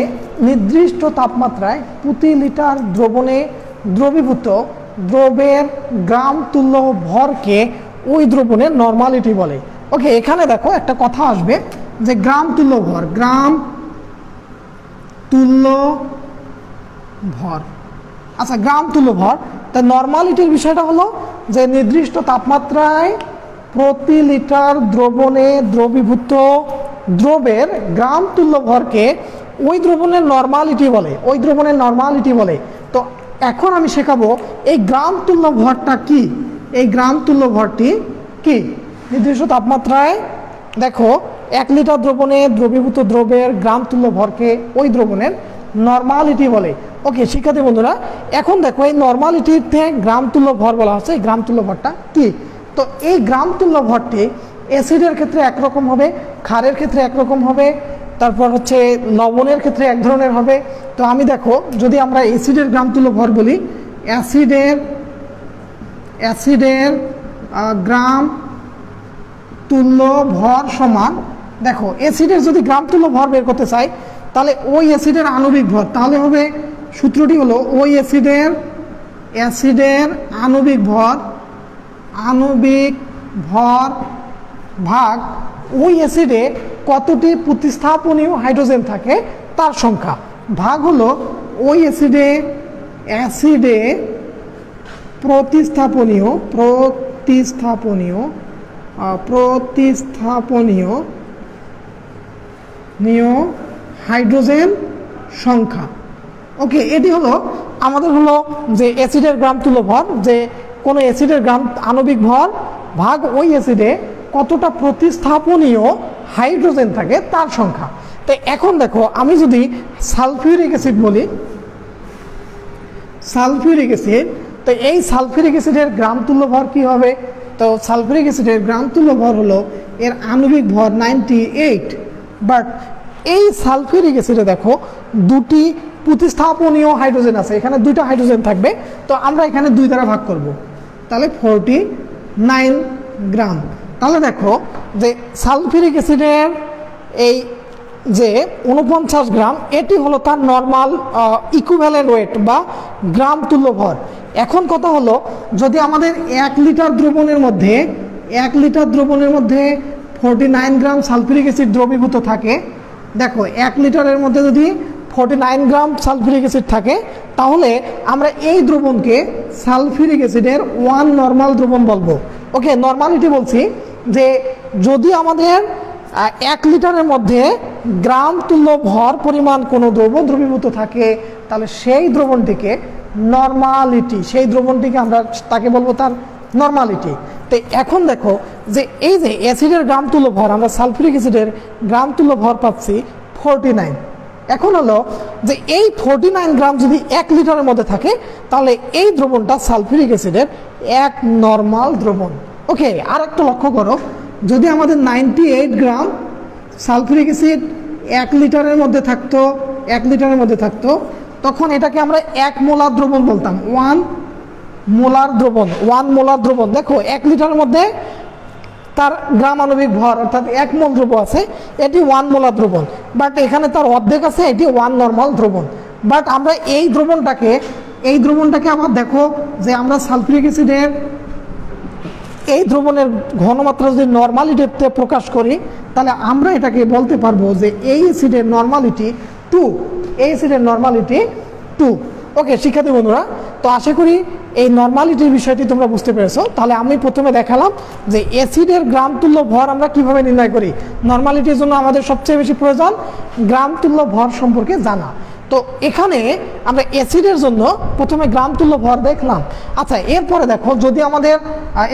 নির্দিষ্ট তাপমাত্রায় প্রতি লিটার দ্রবণে দ্রবীভূত দ্রবের গ্রাম তুল্য ভরকে ওই দ্রবণের নরমালিটি বলে। ওকে, এখানে দেখো একটা কথা আসবে যে গ্রাম তুল্য ভর, গ্রাম তুল্য ভর। আচ্ছা, গ্রাম তুল্য ভর, তা নরমালিটির বিষয়টা হলো যে নির্দিষ্ট তাপমাত্রায় প্রতি লিটার দ্রবণে দ্রবীভূত দ্রবের গ্রাম তুল্য ভরকে ওই দ্রবণের নরমালিটি বলে, ওই দ্রবণের নরমালিটি বলে। তো এখন আমি শেখাবো এই গ্রাম তুল্য ভরটা কি। এই গ্রাম তুল্য ভরটি কি? নির্দিষ্ট তাপমাত্রায় দেখো 1 লিটার দ্রবণে দ্রবীভূত দ্রবের গ্রাম তুল্য ভরকে ওই দ্রবণের নরমালিটি বলে। ওকে শিক্ষার্থী বন্ধুরা, এখন দেখো এই নরমালিটিতে গ্রাম তুল্য ভর বলা হচ্ছে। এই গ্রাম তুল্য ভরটা কি? তো এই গ্রাম তুল্য ভরটি অ্যাসিডের ক্ষেত্রে একরকম হবে, ক্ষারের ক্ষেত্রে একরকম হবে, তারপর হচ্ছে লবণের ক্ষেত্রে এক ধরনের হবে। তো আমি দেখো, যদি আমরা অ্যাসিডের গ্রাম তুল্য ভর বলি, অ্যাসিডের গ্রাম তুল্য ভর সমান, দেখো অ্যাসিডের যদি গ্রাম তুল্য ভর বের করতে চাই তাহলে ওই অ্যাসিডের আণবিক ভর, তাহলে হবে সূত্রটি হলো ওই অ্যাসিডের আণবিক ভর ভাগ ওই অ্যাসিডে কতটি প্রতিস্থাপনীয় হাইড্রোজেন থাকে তার সংখ্যা, ভাগ হলো ওই অ্যাসিডে প্রতিস্থাপনীয় হাইড্রোজেন সংখ্যা। ওকে, এটি হলো আমাদের হলো যে অ্যাসিডের গ্রাম তুল্য ভর, যে কোনো অ্যাসিডের গ্রাম আণবিক ভর ভাগ ওই অ্যাসিডে কতটা প্রতিস্থাপনীয় হাইড্রোজেন থাকে তার সংখ্যা। তো এখন দেখো, আমি যদি সালফিউরিক অ্যাসিড বলি, সালফিউরিক অ্যাসিড, তো এই সালফিউরিক অ্যাসিডের গ্রাম তুল্য ভর কি হবে? তো সালফিউরিক অ্যাসিডের গ্রাম তুল্য ভর হলো এর আণবিক ভর 98, বাট এই সালফিউরিক অ্যাসিডে দেখো দুটি প্রতিস্থাপনীয় হাইড্রোজেন আছে, এখানে দুইটা হাইড্রোজেন থাকবে। তো আমরা এখানে 2 দ্বারা ভাগ করব, তাহলে 49 গ্রাম। তাহলে দেখো যে সালফিউরিক অ্যাসিডের এই যে 49 গ্রাম, এটি হলো তার নর্মাল ইকুইভ্যালেন্ট ওয়েট বা গ্রাম তুল্য ভর। এখন কথা হলো, যদি আমাদের 1 লিটার দ্রবণের মধ্যে 49 গ্রাম সালফিউরিক অ্যাসিড দ্রবীভূত থাকে, দেখো 1 লিটারের মধ্যে যদি 49 গ্রাম সালফিউরিক অ্যাসিড থাকে, তাহলে আমরা এই দ্রবণকে সালফিউরিক অ্যাসিডের 1 নর্মাল দ্রবণ বলবো। ওকে, নর্মালিটি বলছি যে যদি আমাদের 1 লিটারের মধ্যে গ্রাম তুল্য ভর পরিমাণ কোনো দ্রবণ দ্রবীভূত থাকে, তাহলে সেই দ্রবণটিকে নরমালিটি, সেই দ্রবণটিকে আমরা তাকে বলবো তার নরমালিটি। তো এখন দেখো যে এই যে অ্যাসিডের গ্রাম তুল্য ভর, আমরা সালফিউরিক অ্যাসিডের গ্রাম তুল্য ভর পাচ্ছি 49। এখন হলো যে এই 49 গ্রাম যদি 1 লিটারের মধ্যে থাকে, তাহলে এই দ্রবণটা সালফিউরিক অ্যাসিডের 1 নর্মাল দ্রবণ। ওকে, আর একটা লক্ষ্য করো, যদি আমাদের 98 গ্রাম সালফিউরিক অ্যাসিড 1 লিটারের মধ্যে থাকতো, তখন এটাকে আমরা 1 মোলার দ্রবণ বলতাম, 1 মোলার দ্রবণ। দেখো 1 লিটারের মধ্যে তার গ্রাম আণবিক ভর অর্থাৎ 1 মোল দ্রব্য আছে, এটি 1 মোলার দ্রবণ, বাট এখানে তার অর্ধেক আছে, এটি 1 নর্মাল দ্রবণ। বাট আমরা এই দ্রবণটাকে আবার দেখো যে আমরা সালফিউরিক অ্যাসিডের এই দ্রবণের ঘনমাত্রা যদি নরমালিটিতে প্রকাশ করি, তাহলে আমরা এটাকে বলতে পারবো যে এই অ্যাসিডের নরমালিটি 2। ওকে শিক্ষার্থী বন্ধুরা, তো আশা করি এই নরমালিটির বিষয়টি তোমরা বুঝতে পেরেছো। তাহলে আমি প্রথমে দেখালাম যে অ্যাসিডের গ্রাম তুল্য ভর আমরা কিভাবে নির্ণয় করি। নরমালিটির জন্য আমাদের সবচেয়ে বেশি প্রয়োজন গ্রাম তুল্য ভর সম্পর্কে জানা। তো এখানে আমরা অ্যাসিডের জন্য প্রথমে গ্রাম তুল্য ভর দেখলাম। আচ্ছা, এরপরে দেখো যদি আমাদের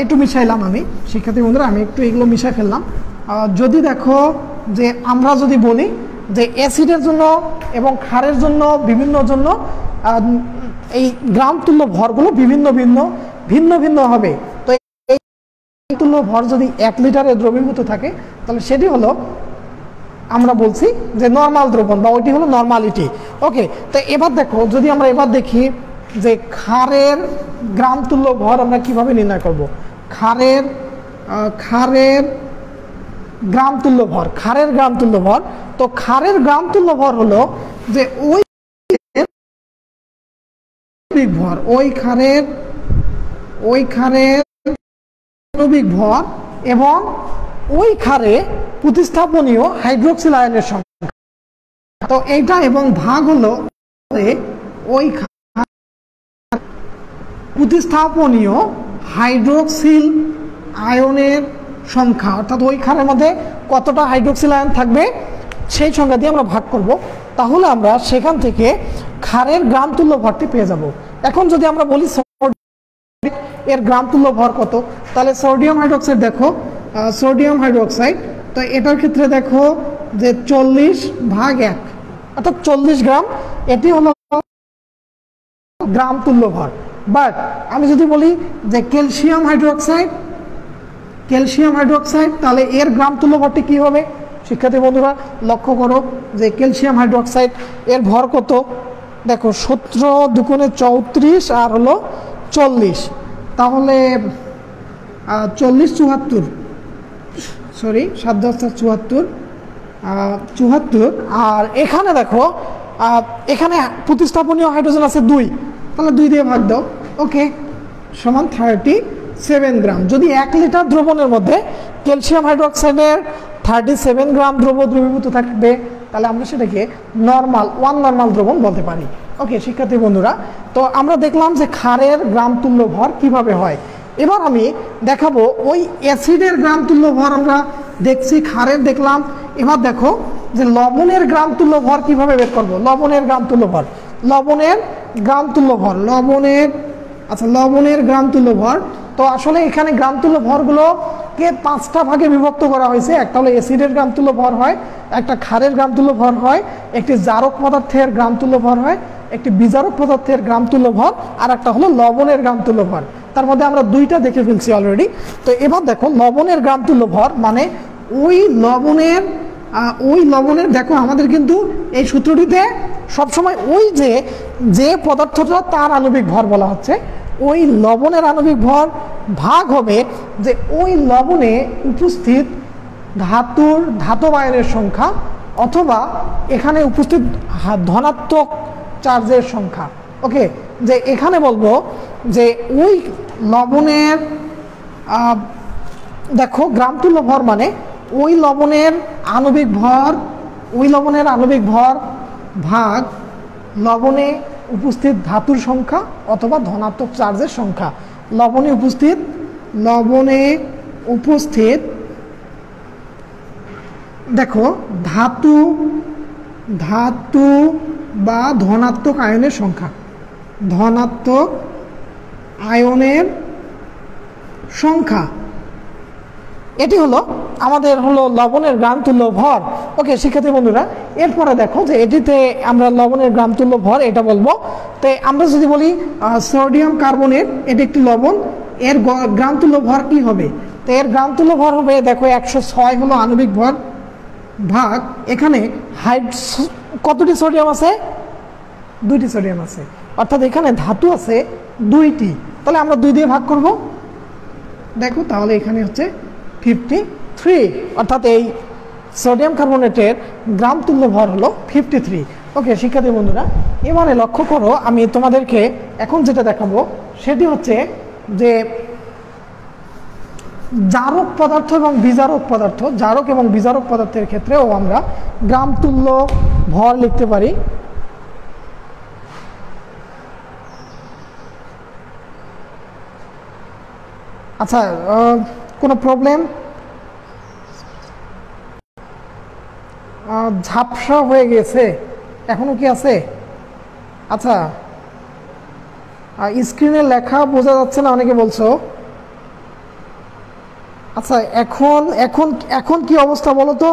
একটু মিশাইলাম আমি, শিক্ষার্থী বন্ধুরা আমি একটু এগুলো মিশাই ফেললাম। যদি দেখো যে আমরা যদি বলি যে অ্যাসিডের জন্য এবং ক্ষারের জন্য জন্য এই গ্রাম তুল্য ভরগুলো ভিন্ন ভিন্ন হবে। তো এই তুল্য ভর যদি 1 লিটারে দ্রবীভূত থাকে তাহলে সেটি হলো আমরা বলছি যে নরমাল দ্রবণ বা ওইটি হলো নরমালিটি। ওকে, তো এবার দেখো যদি আমরা এবার দেখি যে ক্ষারের গ্রাম তুল্য ভর আমরা কিভাবে নির্ণয় করব। ক্ষারের গ্রাম তুল্য ভর, তো ক্ষারের গ্রাম তুল্য ভর হলো যে ওই ভর, ওই ক্ষারের আণবিক ভর এবং ওই ক্ষারে প্রতিস্থাপনীয় হাইড্রোক্সিল আয়নের সংখ্যা। তো এইটা এবং ভাগ হলো ওই প্রতিস্থাপনীয় হাইড্রোক্সিল আয়নের সংখ্যা, অর্থাৎ ওই ক্ষারের মধ্যে কতটা হাইড্রোক্সিল আয়ন থাকবে সেই সংখ্যা দিয়ে আমরা ভাগ করব। তাহলে আমরা সেখান থেকে ক্ষারের গ্রাম তুল্য ভরটি পেয়ে যাব। এখন যদি আমরা বলি এর গ্রাম তুল্য ভর কত, তাহলে সোডিয়াম হাইড্রোক্সাইড দেখো, সোডিয়াম হাইড্রোক্সাইড, তো এটার ক্ষেত্রে দেখো যে 40/1 অর্থাৎ 40 গ্রাম, এটি হলো গ্রাম তুল্য ভর। বাট আমি যদি বলি যে ক্যালসিয়াম হাইড্রোক্সাইড তাহলে এর গ্রাম তুল্য ভরটি কী হবে? শিক্ষার্থী বন্ধুরা লক্ষ্য করো যে ক্যালসিয়াম হাইড্রোক্সাইড এর ভর কত, দেখো 17 দুগুণে 34 আর হলো 40, তাহলে 74 আর এখানে দেখো এখানে প্রতিস্থাপনীয় হাইড্রোজেন আছে 2, তাহলে 2 দিয়ে ভাগ দাও। ওকে, সমান 37 গ্রাম। যদি 1 লিটার দ্রবণের মধ্যে ক্যালসিয়াম হাইড্রোক্সাইডের 37 গ্রাম দ্রবীভূত থাকবে তাহলে আমরা সেটাকে নরমাল দ্রবণ বলতে পারি। ওকে শিক্ষার্থী বন্ধুরা, তো আমরা দেখলাম যে ক্ষারের গ্রাম তুল্য ভর কিভাবে হয়। এবার আমি দেখাবো ওই অ্যাসিডের গ্রাম তুল্য ভর আমরা দেখছি, ক্ষারের দেখলাম। এবার দেখো যে লবণের গ্রাম তুল্য ভর কিভাবে বের করবো। লবণের গ্রাম তুল্য ভর লবণের গ্রাম তুল্য ভর। তো আসলে এখানে গ্রাম তুল্য ভরগুলোকে 5টা ভাগে বিভক্ত করা হয়েছে। একটা হলো অ্যাসিডের গ্রাম তুল্য ভর হয়, একটা ক্ষারের গ্রাম তুল্য ভর হয়, একটি জারক পদার্থের গ্রাম তুল্য ভর হয়, একটি বিজারক পদার্থের গ্রাম তুল্য ভর, আর একটা হলো লবণের গ্রাম তুল্য ভর। তার মধ্যে আমরা 2টা দেখে ফেলছি অলরেডি। তো এবার দেখো লবণের গ্রাম তুল্য ভর মানে ওই লবণের দেখো আমাদের কিন্তু এই সূত্রটিতে সবসময় ওই যে পদার্থটা তার আণবিক ভর বলা হচ্ছে, ওই লবণের আণবিক ভর ভাগ হবে যে ওই লবণে উপস্থিত ধাতব আয়নের সংখ্যা অথবা এখানে উপস্থিত ধনাত্মক চার্জের সংখ্যা। ওকে, যে এখানে বলবো যে ওই লবণের দেখো গ্রাম তুল্য ভর মানে ওই লবণের আণবিক ভর ভাগ লবণে উপস্থিত ধাতুর সংখ্যা অথবা ধনাত্মক চার্জের সংখ্যা। লবণে উপস্থিত দেখো ধাতু বা ধনাত্মক আয়নের সংখ্যা, এটি হলো আমাদের লবণের গ্রাম তুল্য ভর। ওকে শিক্ষার্থী বন্ধুরা, এরপরে দেখো যে এটিতে আমরা লবণের গ্রাম তুল্য ভর এটা বলবো। তো আমরা যদি বলি সোডিয়াম কার্বনেট, এটি একটি লবণ, এর গ্রাম তুল্য ভর কি হবে? তো এর গ্রাম তুল্য ভর হবে দেখো 106 হলো আণবিক ভর ভাগ এখানে কতটি সোডিয়াম আছে? 2টি সোডিয়াম আছে, অর্থাৎ এখানে ধাতু আছে 2টি, তাহলে আমরা 2 দিয়ে ভাগ করব। দেখো তাহলে এখানে হচ্ছে 53, অর্থাৎ এই সোডিয়াম কার্বনেটের গ্রাম তুল্য ভর হলো 53। ওকে শিক্ষার্থী বন্ধুরা, এবারে লক্ষ্য করো আমি তোমাদেরকে এখন যেটা দেখাবো সেটি হচ্ছে যে জারক পদার্থ এবং বিজারক পদার্থের ক্ষেত্রেও আমরা গ্রাম তুল্য ভর লিখতে পারি। আচ্ছা, কোনো প্রবলেম? ঝাপসা হয়ে গেছে, এখনো কি আছে? আচ্ছা, স্ক্রিনে লেখা বোঝা যাচ্ছে না অনেকে বলছো। আচ্ছা, এখন এখন এখন কি অবস্থা বলো তো?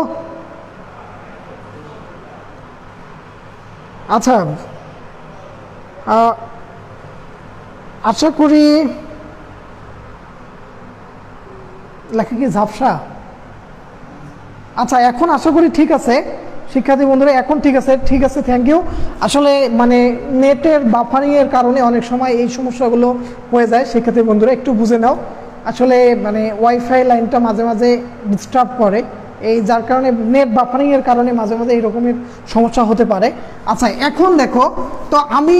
আচ্ছা, আশা করি লেখা কি ঝাপসা? আচ্ছা, এখন আশা করি ঠিক আছে শিক্ষার্থী বন্ধুরা, এখন ঠিক আছে। ঠিক আছে, থ্যাংক ইউ। আসলে মানে নেটের বাফারিংয়ের কারণে অনেক সময় এই সমস্যাগুলো হয়ে যায়। শিক্ষার্থী বন্ধুরা একটু বুঝে নাও, আসলে মানে ওয়াইফাই লাইনটা মাঝে মাঝে ডিস্টার্ব করে, এই যার কারণে নেট বাফারিংয়ের কারণে মাঝে মাঝে এই রকমের সমস্যা হতে পারে। আচ্ছা, এখন দেখো তো আমি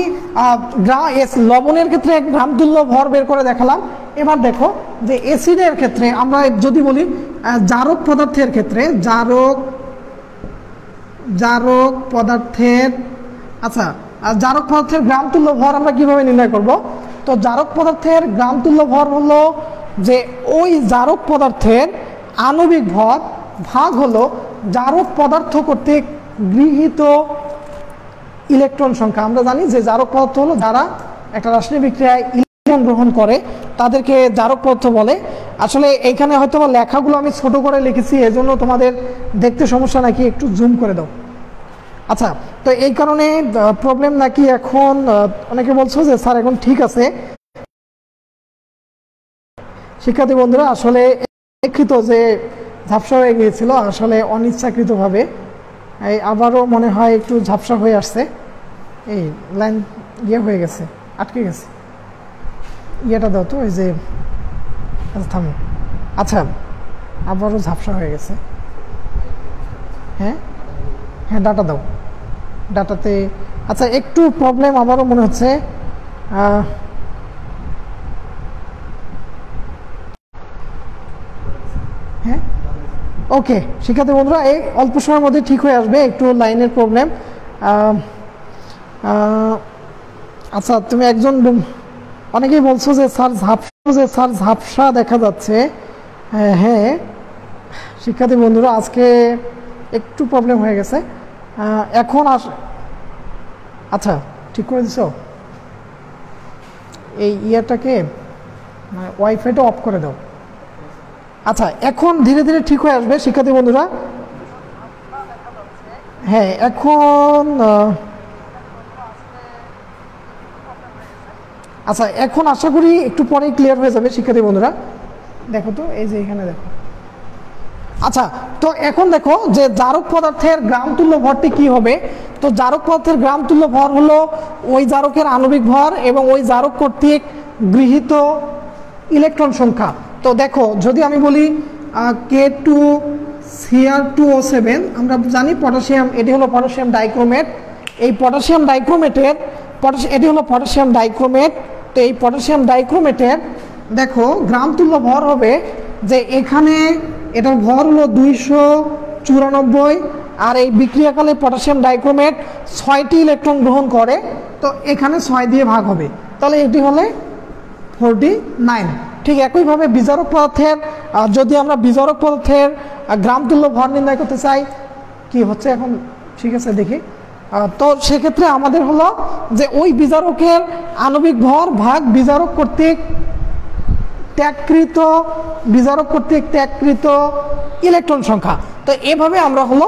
লবণের ক্ষেত্রে গ্রামতুল্য ভর বের করে দেখালাম। এবার দেখো যে অ্যাসিডের ক্ষেত্রে আমরা যদি বলি জারক পদার্থের ক্ষেত্রে জারক পদার্থের, আচ্ছা, জারক পদার্থের গ্রামতুল্য ভর আমরা কিভাবে নির্ণয় করব? তো জারক পদার্থের গ্রামতুল্য ভর হলো যে ওই জারক পদার্থের আণবিক ভর ভাগ হলো জারক পদার্থ কর্তৃক গৃহীত ইলেকট্রন সংখ্যা। আমরা জানি যে জারক পদার্থ হলো যারা একটা রাসায়নিক বিক্রিয়ায় ইলেকট্রন গ্রহণ করে তাদেরকে জারক পদার্থ বলে। আসলে এইখানে হয়তো লেখাগুলো আমি ছোট করে লিখেছি, এজন্য তোমাদের দেখতে সমস্যা নাকি, একটু জুম করে দাও। আচ্ছা, তো এই কারণে প্রবলেম নাকি এখন অনেকে বলছো যে স্যার এখন ঠিক আছে। শিক্ষার্থী বন্ধুরা, আসলে দুঃখিত যে ঝাপসা হয়ে গিয়েছিল, আসলে অনিচ্ছাকৃতভাবে এই আবারও মনে হয় একটু ঝাপসা হয়ে আসছে, এই লাইন হয়ে গেছে, আটকে গেছে। ইয়েটা দাও তো, এই যে, আচ্ছা থামো। আচ্ছা, আবারও ঝাপসা হয়ে গেছে। হ্যাঁ হ্যাঁ, ডাটা দাও, ডাটাতে আচ্ছা একটু প্রবলেম আবারও মনে হচ্ছে। হ্যাঁ, ওকে শিক্ষার্থী বন্ধুরা, এই অল্প সময়ের মধ্যে ঠিক হয়ে আসবে, একটু লাইনের প্রবলেম। আচ্ছা, তুমি একজন অনেকেই বলছো যে স্যার ঝাপসা দেখা যাচ্ছে। হ্যাঁ শিক্ষার্থী বন্ধুরা, আজকে একটু প্রবলেম হয়ে গেছে। এখন আচ্ছা, ঠিক করে দিছো? এই ইয়ারটাকে ওয়াইফাইটা অফ করে দাও। আচ্ছা, এখন ধীরে ধীরে ঠিক হয়ে আসবে শিক্ষার্থী বন্ধুরা। হ্যাঁ, এখন আচ্ছা, এখন আশা করি একটু পরেই ক্লিয়ার হয়ে যাবে শিক্ষার্থী বন্ধুরা। দেখো তো, এই যে এখানে দেখো। আচ্ছা, তো এখন দেখো যে জারক পদার্থের গ্রামতুল্য ভরটি কি হবে। তো জারক পদার্থের গ্রামতুল্য ভর হলো ওই জারকের আণবিক ভর এবং ওই জারক কর্তৃক গৃহীত ইলেকট্রন সংখ্যা। তো দেখো, যদি আমি বলি K2Cr2O7, আমরা জানি পটাশিয়াম, এটি হলো পটাশিয়াম ডাইক্রোমেট। এই পটাশিয়াম ডাইক্রোমেটের এটি হলো পটাশিয়াম ডাইক্রোমেট। তো এই পটাশিয়াম ডাইক্রোমেটের দেখো গ্রামতুল্য ভর হবে যে এখানে এটার ভর হলো 294, আর এই বিক্রিয়াকালে পটাশিয়াম ডাইক্রোমেট 6টি ইলেকট্রন গ্রহণ করে। তো এখানে 6 দিয়ে ভাগ হবে, তাহলে এটি হলে 49। ঠিক একইভাবে বিজারক পদার্থের, যদি আমরা বিজারক পদার্থের গ্রামতুল্য ভর নির্ণয় করতে চাই, কি হচ্ছে এখন, ঠিক আছে দেখি। তো সেক্ষেত্রে আমাদের হলো যে ওই বিজারকের আণবিক ভর ভাগ বিজারক কর্তৃক ত্যাগকৃত ইলেকট্রন সংখ্যা। তো এভাবে আমরা হলো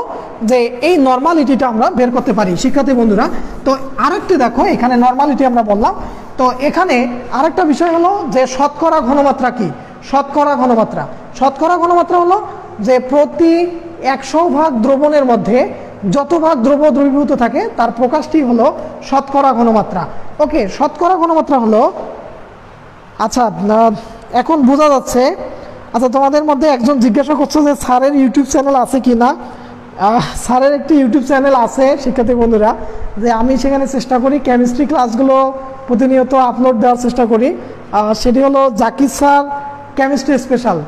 যে এই নর্মালিটিটা আমরা বের করতে পারি শিক্ষার্থী বন্ধুরা। তো আরেকটি দেখো, এখানে নর্মালিটি আমরা বললাম। তো এখানে আরেকটা বিষয় হলো যে শতকরা ঘনমাত্রা কি। শতকরা ঘনমাত্রা হলো যে প্রতি 100 ভাগ দ্রবণের মধ্যে যত ভাগ দ্রবীভূত থাকে তার প্রকাশটি হলো শতকরা ঘনমাত্রা। ওকে, শতকরা ঘনমাত্রা হলো, আচ্ছা এখন বোঝা যাচ্ছে। আচ্ছা, তোমাদের মধ্যে একজন জিজ্ঞাসা করছো যে স্যারের ইউটিউব চ্যানেল আছে কি না। স্যারের একটি ইউটিউব চ্যানেল আছে শিক্ষার্থী বন্ধুরা, যে আমি সেখানে চেষ্টা করি কেমিস্ট্রি ক্লাসগুলো প্রতিনিয়ত আপলোড দেওয়ার চেষ্টা করি। সেটি হলো Zakir sir chemistry special,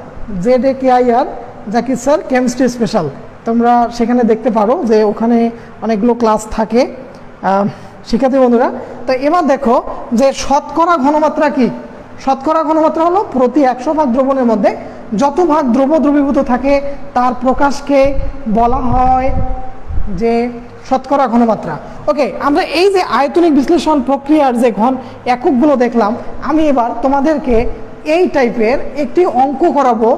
ZAKIR Zakir sir chemistry special. তোমরা সেখানে দেখতে পারো যে ওখানে অনেকগুলো ক্লাস থাকে শিক্ষার্থী বন্ধুরা। তো এবার দেখো যে শতকরা ঘনমাত্রা কি। শতকরা ঘনমাত্রা হলো প্রতি 100 ভাগ দ্রবণের মধ্যে যত ভাগ দ্রবীভূত থাকে তার প্রকাশকে বলা হয় যে শতকরা ঘনমাত্রা। ওকে, আমরা এই যে আয়তনিক বিশ্লেষণ প্রক্রিয়ার যে এককগুলো দেখলাম, আমি এবার তোমাদেরকে এই টাইপের একটি অঙ্ক করাবো,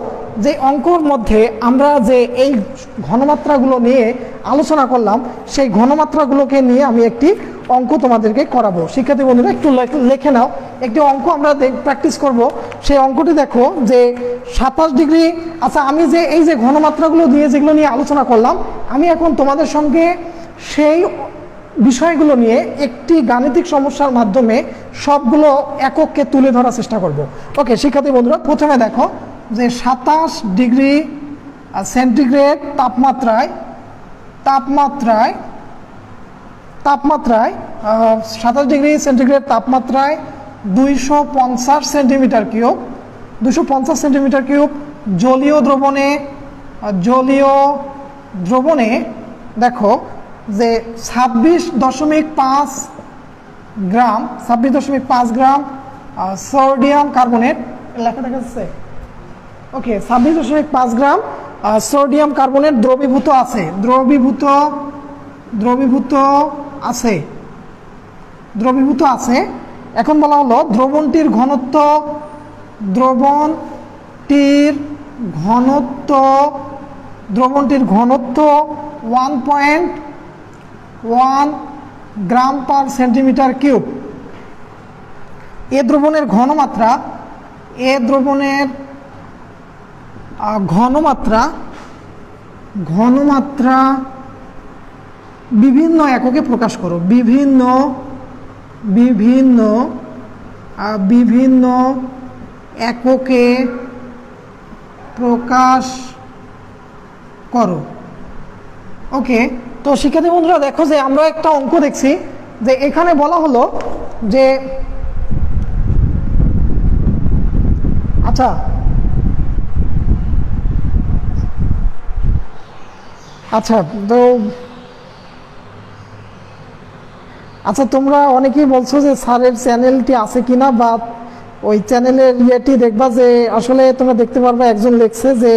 যে অঙ্কর মধ্যে আমরা যে এই ঘনমাত্রাগুলো নিয়ে আলোচনা করলাম, সেই ঘনমাত্রাগুলোকে নিয়ে আমি একটি অঙ্ক তোমাদেরকে করাবো। শিক্ষার্থী বন্ধুরা একটু লিখে নাও, একটি অঙ্ক আমরা প্র্যাকটিস করব। সেই অঙ্কটি দেখো যে 27 ডিগ্রি। আচ্ছা, আমি যে এই যে ঘনমাত্রাগুলো নিয়ে যেগুলো নিয়ে আলোচনা করলাম, আমি এখন তোমাদের সঙ্গে সেই বিষয়গুলো নিয়ে একটি গাণিতিক সমস্যার মাধ্যমে সবগুলো একককে তুলে ধরার চেষ্টা করব। ওকে শিক্ষার্থী বন্ধুরা, প্রথমে দেখো যে 27 ডিগ্রি সেন্টিগ্রেড তাপমাত্রায় 27 ডিগ্রি সেন্টিগ্রেড তাপমাত্রায় 250 সেন্টিমিটার কিউব জলীয় দ্রবণে দেখো যে 26.5 গ্রাম সোডিয়াম কার্বনেট, লেখা দেখা যাচ্ছে? ওকে, 26.5 গ্রাম সোডিয়াম কার্বনেট দ্রবীভূত আছে। এখন বলা হলো দ্রবণটির ঘনত্ব 1.1 গ্রাম পার সেন্টিমিটার কিউব। এ দ্রবণের ঘনমাত্রা বিভিন্ন এককে প্রকাশ করো। বিভিন্ন এককে প্রকাশ করো। ওকে, তো শিক্ষার্থী বন্ধুরা দেখো যে আমরা একটা অঙ্ক দেখছি, যে এখানে বলা হলো যে আচ্ছা তোমরা অনেকেই বলছো যে স্যারের চ্যানেলটি আছে কিনা, বা ওই চ্যানেলের ইয়েটি দেখবা, যে আসলে তোমরা দেখতে পারবে একজন লিখছে যে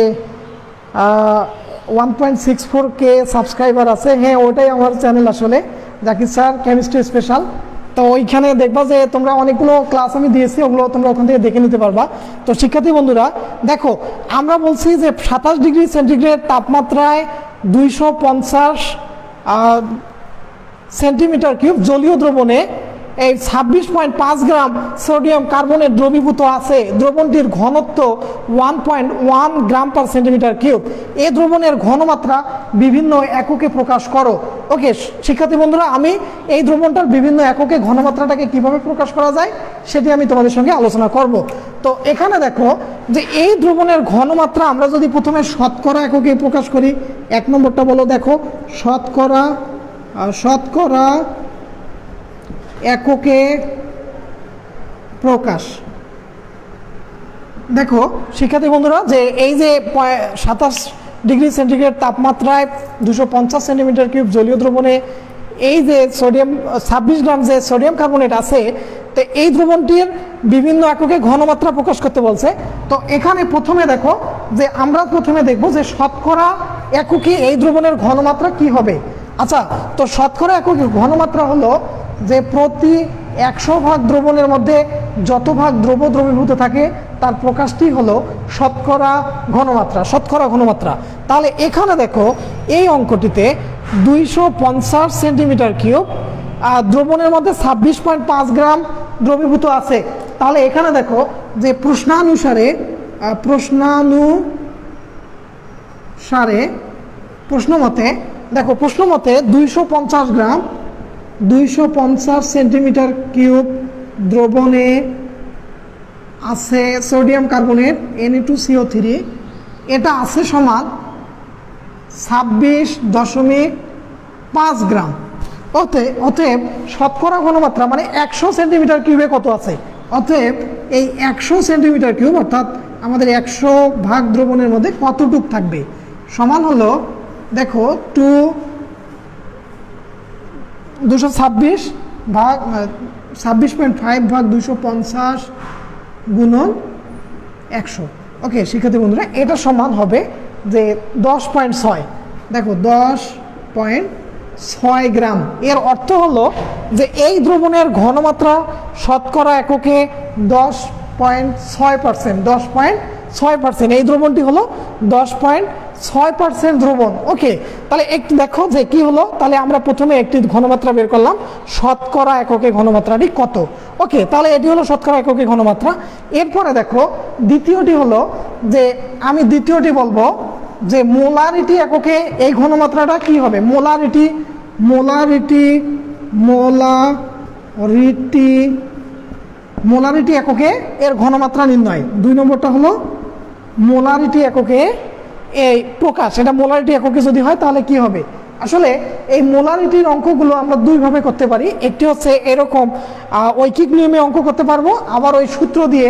1.64K সাবস্ক্রাইবার আছে। হ্যাঁ, ওটাই আমার চ্যানেল আসলে, জাকির স্যার কেমিস্ট্রি স্পেশাল। তো ওইখানে দেখবা যে তোমরা অনেকগুলো ক্লাস আমি দিয়েছি, ওগুলো তোমরা ওখান থেকে দেখে নিতে পারবা। তো শিক্ষার্থী বন্ধুরা দেখো, আমরা বলছি যে 27 ডিগ্রি সেন্টিগ্রেড তাপমাত্রায় 250 সেন্টিমিটার কিউব জলীয় দ্রবণে এই 26.5 গ্রাম সোডিয়াম কার্বনেট দ্রবীভূত আছে। দ্রবণটির ঘনত্ব 1.1 গ্রাম পার সেন্টিমিটার কিউব। এই দ্রবণের ঘনমাত্রা বিভিন্ন এককে প্রকাশ করো। ওকে শিক্ষার্থী বন্ধুরা, আমি এই দ্রবণটার বিভিন্ন এককে ঘনমাত্রাটাকে কিভাবে প্রকাশ করা যায় সেটি আমি তোমাদের সঙ্গে আলোচনা করব। তো এখানে দেখো যে এই দ্রবণের ঘনমাত্রা আমরা যদি প্রথমে শতকরা এককে প্রকাশ করি, 1 নম্বরটা বলো, দেখো শতকরা এককে প্রকাশ। দেখো শিক্ষার্থী বন্ধুরা, যে এই যে 27 ডিগ্রি সেন্টিগ্রেড তাপমাত্রায় 250 সেন্টিমিটার কিউব জলীয় দ্রবণে এই যে 26 গ্রাম যে সোডিয়াম কার্বনেট আছে, তো এই দ্রবণটির বিভিন্ন এককে ঘনমাত্রা প্রকাশ করতে বলছে। তো এখানে প্রথমে দেখো যে আমরা প্রথমে দেখব যে শতকরা এককে এই দ্রবণের ঘনমাত্রা কি হবে। আচ্ছা, তো শতকরা এককে ঘনমাত্রা হলো যে প্রতি 100 ভাগ দ্রবণের মধ্যে যত ভাগ দ্রবীভূত থাকে তার প্রকাশটি হলো শতকরা ঘনমাত্রা। তাহলে এখানে দেখো এই অঙ্কটিতে 250 সেন্টিমিটার কিউব দ্রবণের মধ্যে 26.5 গ্রাম দ্রবীভূত আছে। তাহলে এখানে দেখো যে প্রশ্নমতে দেখো 250 সেন্টিমিটার কিউব দ্রবণে আছে সোডিয়াম কার্বনেট Na2CO3, এটা আছে সমান 26.5 গ্রাম। অতএব শতকরা ঘনমাত্রা মানে 100 সেন্টিমিটার কিউবে কত আছে, অতএব এই 100 সেন্টিমিটার কিউব অর্থাৎ আমাদের 100 ভাগ দ্রবণের মধ্যে কতটুক থাকবে, সমান হলো দেখো 226 ভাগ 26.5 ভাগ 250 গুণন 100। ওকে শিক্ষার্থী বন্ধুরা, এটা সমান হবে যে 10.6। দেখো 10.6 6 গ্রাম। এর অর্থ হলো যে এই দ্রবণের ঘনমাত্রা শতকরা এককে 10.6%। 10.6%। এই দ্রবণটি হলো 10.6% দ্রবণ। ওকে, তাহলে একটু দেখো যে কি হলো। তাহলে আমরা প্রথমে একটি ঘনমাত্রা বের করলাম, শতকরা এককে ঘনমাত্রাটি কত। ওকে, তাহলে এটি হলো শতকরা এককে ঘনমাত্রা। এরপরে দেখো দ্বিতীয়টি হলো যে আমি দ্বিতীয়টি বলবো যে মোলারিটি এককে এই ঘনমাত্রাটা কি হবে। মোলারিটি এককে এর ঘনমাত্রা নির্ণয়। 2 নম্বরটা হলো মোলারিটি এককে এই প্রকাশ। এটা মোলারিটি এককে যদি হয় তাহলে কি হবে। আসলে এই মোলারিটির অঙ্কগুলো আমরা দুইভাবে করতে পারি। একটি হচ্ছে এরকম ঐকিক নিয়মে অঙ্ক করতে পারবো, আবার ওই সূত্র দিয়ে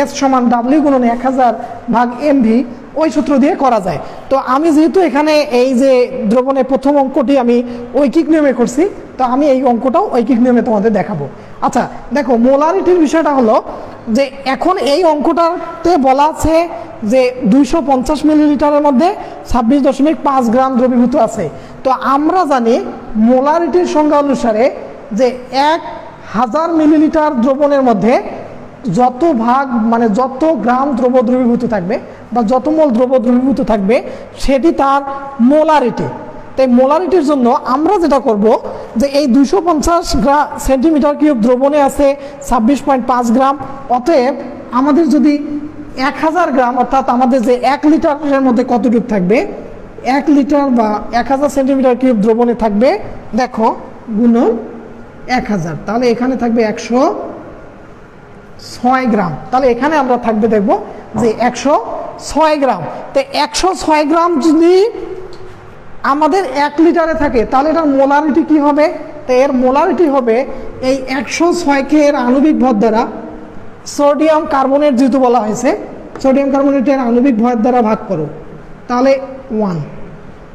S সমান W গুণন 1000 ভাগ MV ওই সূত্র দিয়ে করা যায়। তো আমি যেহেতু এখানে এই যে দ্রবণের প্রথম অঙ্কটি আমি ঐকিক নিয়মে করছি, তো আমি এই অঙ্কটাও ঐকিক নিয়মে তোমাদের দেখাবো। আচ্ছা দেখো, মোলারিটির বিষয়টা হলো যে এখন এই অঙ্কটাতে বলা আছে যে 250 মিলিলিটারের মধ্যে 26.5 গ্রাম দ্রবীভূত আছে। তো আমরা জানি মোলারিটির সংজ্ঞা অনুসারে যে 1000 মিলিলিটার দ্রবণের মধ্যে যত ভাগ মানে যত গ্রাম দ্রব দ্রবীভূত থাকবে বা যত মোল দ্রব দ্রবীভূত থাকবে সেটি তার মোলারিটি। তাই মোলারিটির জন্য আমরা যেটা করব যে এই 250 সেন্টিমিটার কিউব দ্রবণে আছে 26.5 গ্রাম। অতএব আমাদের যদি 1000 গ্রাম অর্থাৎ আমাদের যে 1 লিটারের মধ্যে কতটুকু থাকবে, 1 লিটার বা 1000 সেন্টিমিটার কিউব দ্রবণে থাকবে দেখো গুণন 1000, তাহলে এখানে থাকবে 106 গ্রাম। তাহলে এখানে আমরা থাকবে দেখব যে 106 গ্রাম। তো 106 গ্রাম যদি আমাদের 1 লিটারে থাকে তাহলে এটার মোলারিটি কি হবে। তো এর মোলারিটি হবে এই 106কে এর আণবিক ভর দ্বারা সোডিয়াম কার্বনেট যেহেতু বলা হয়েছে, সোডিয়াম কার্বনেটের আণবিক ভর দ্বারা ভাগ করো, তাহলে 1।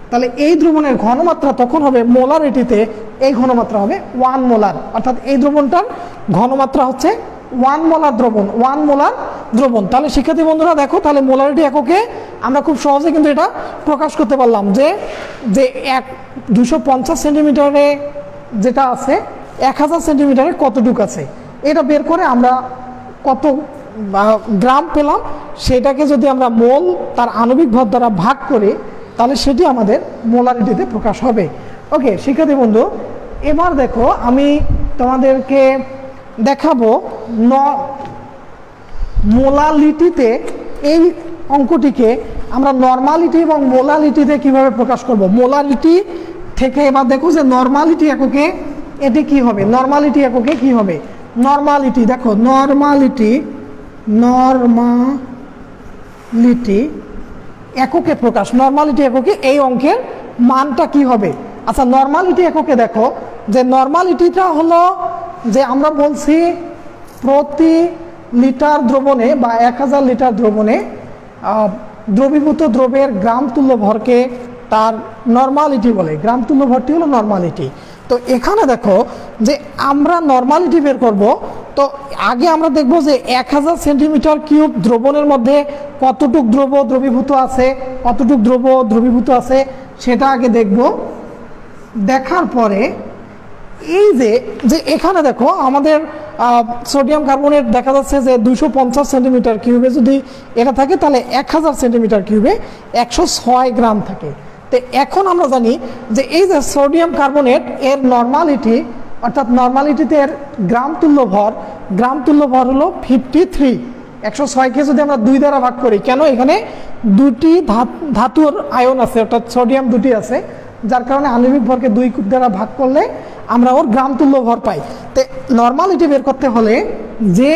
তাহলে এই দ্রবণের ঘনমাত্রা তখন হবে মোলারিটিতে এই ঘনমাত্রা হবে 1 মোলার। অর্থাৎ এই দ্রবণটার ঘনমাত্রা হচ্ছে 1 মোলার দ্রবণ, 1 মোলার দ্রবণ। তাহলে শিক্ষার্থী বন্ধুরা দেখো, তাহলে মোলারিটি এককে আমরা খুব সহজে কিন্তু এটা প্রকাশ করতে পারলাম যে 250 সেন্টিমিটারে যেটা আছে 1000 সেন্টিমিটারে কতটুকু আছে এটা বের করে আমরা কত গ্রাম পেলাম সেটাকে যদি আমরা মোল তার আণবিক ভর দ্বারা ভাগ করি তাহলে সেটি আমাদের মোলারিটিতে প্রকাশ হবে। ওকে শিক্ষার্থী বন্ধু, এবার দেখো আমি তোমাদেরকে দেখাবো মোলালিটিতে এই অঙ্কটিকে আমরা নরমালিটি এবং মোলালিটিতে কিভাবে প্রকাশ করব। মোলালিটি থেকে এবার দেখো যে নরমালিটি এককে এটি কি হবে। নরমালিটি এককে কি হবে। নরমালিটি দেখো, নরমালিটি এককে প্রকাশ, নরমালিটি এককে এই অঙ্কের মানটা কি হবে। আচ্ছা নরমালিটি এককে দেখো যে নরমালিটিটা হলো যে আমরা বলছি প্রতি লিটার দ্রবণে বা 1000 লিটার দ্রবণে দ্রবীভূত দ্রবের গ্রাম তুল্য ভরকে তার নরমালিটি বলে। গ্রাম তুল্য ভরটি হলো নরমালিটি। তো এখানে দেখো যে আমরা নরমালিটি বের করব, তো আগে আমরা দেখব যে 1000 সেন্টিমিটার কিউব দ্রবণের মধ্যে কতটুক দ্রব দ্রবীভূত আছে, কতটুক দ্রব দ্রবীভূত আছে সেটা আগে দেখব। দেখার পরে এই যে এখানে দেখো আমাদের সোডিয়াম কার্বনেট দেখা যাচ্ছে যে 250 সেন্টিমিটার কিউবে যদি এটা থাকে তাহলে 1000 সেন্টিমিটার কিউবে 106 গ্রাম থাকে। তো এখন আমরা জানি যে এই যে সোডিয়াম কার্বনেট এর নরমালিটি অর্থাৎ নরমালিটিতে এর গ্রাম তুল্য ভর হলো 53। 106কে যদি আমরা 2 দ্বারা ভাগ করি, কেন এখানে দুটি ধাতুর আয়ন আছে অর্থাৎ সোডিয়াম দুটি আছে, যার কারণে আণবিক ভরকে 2 দ্বারা ভাগ করলে আমরা ওর গ্রাম তুল্য ভর পাই। তো নরমালিটি বের করতে হলে যে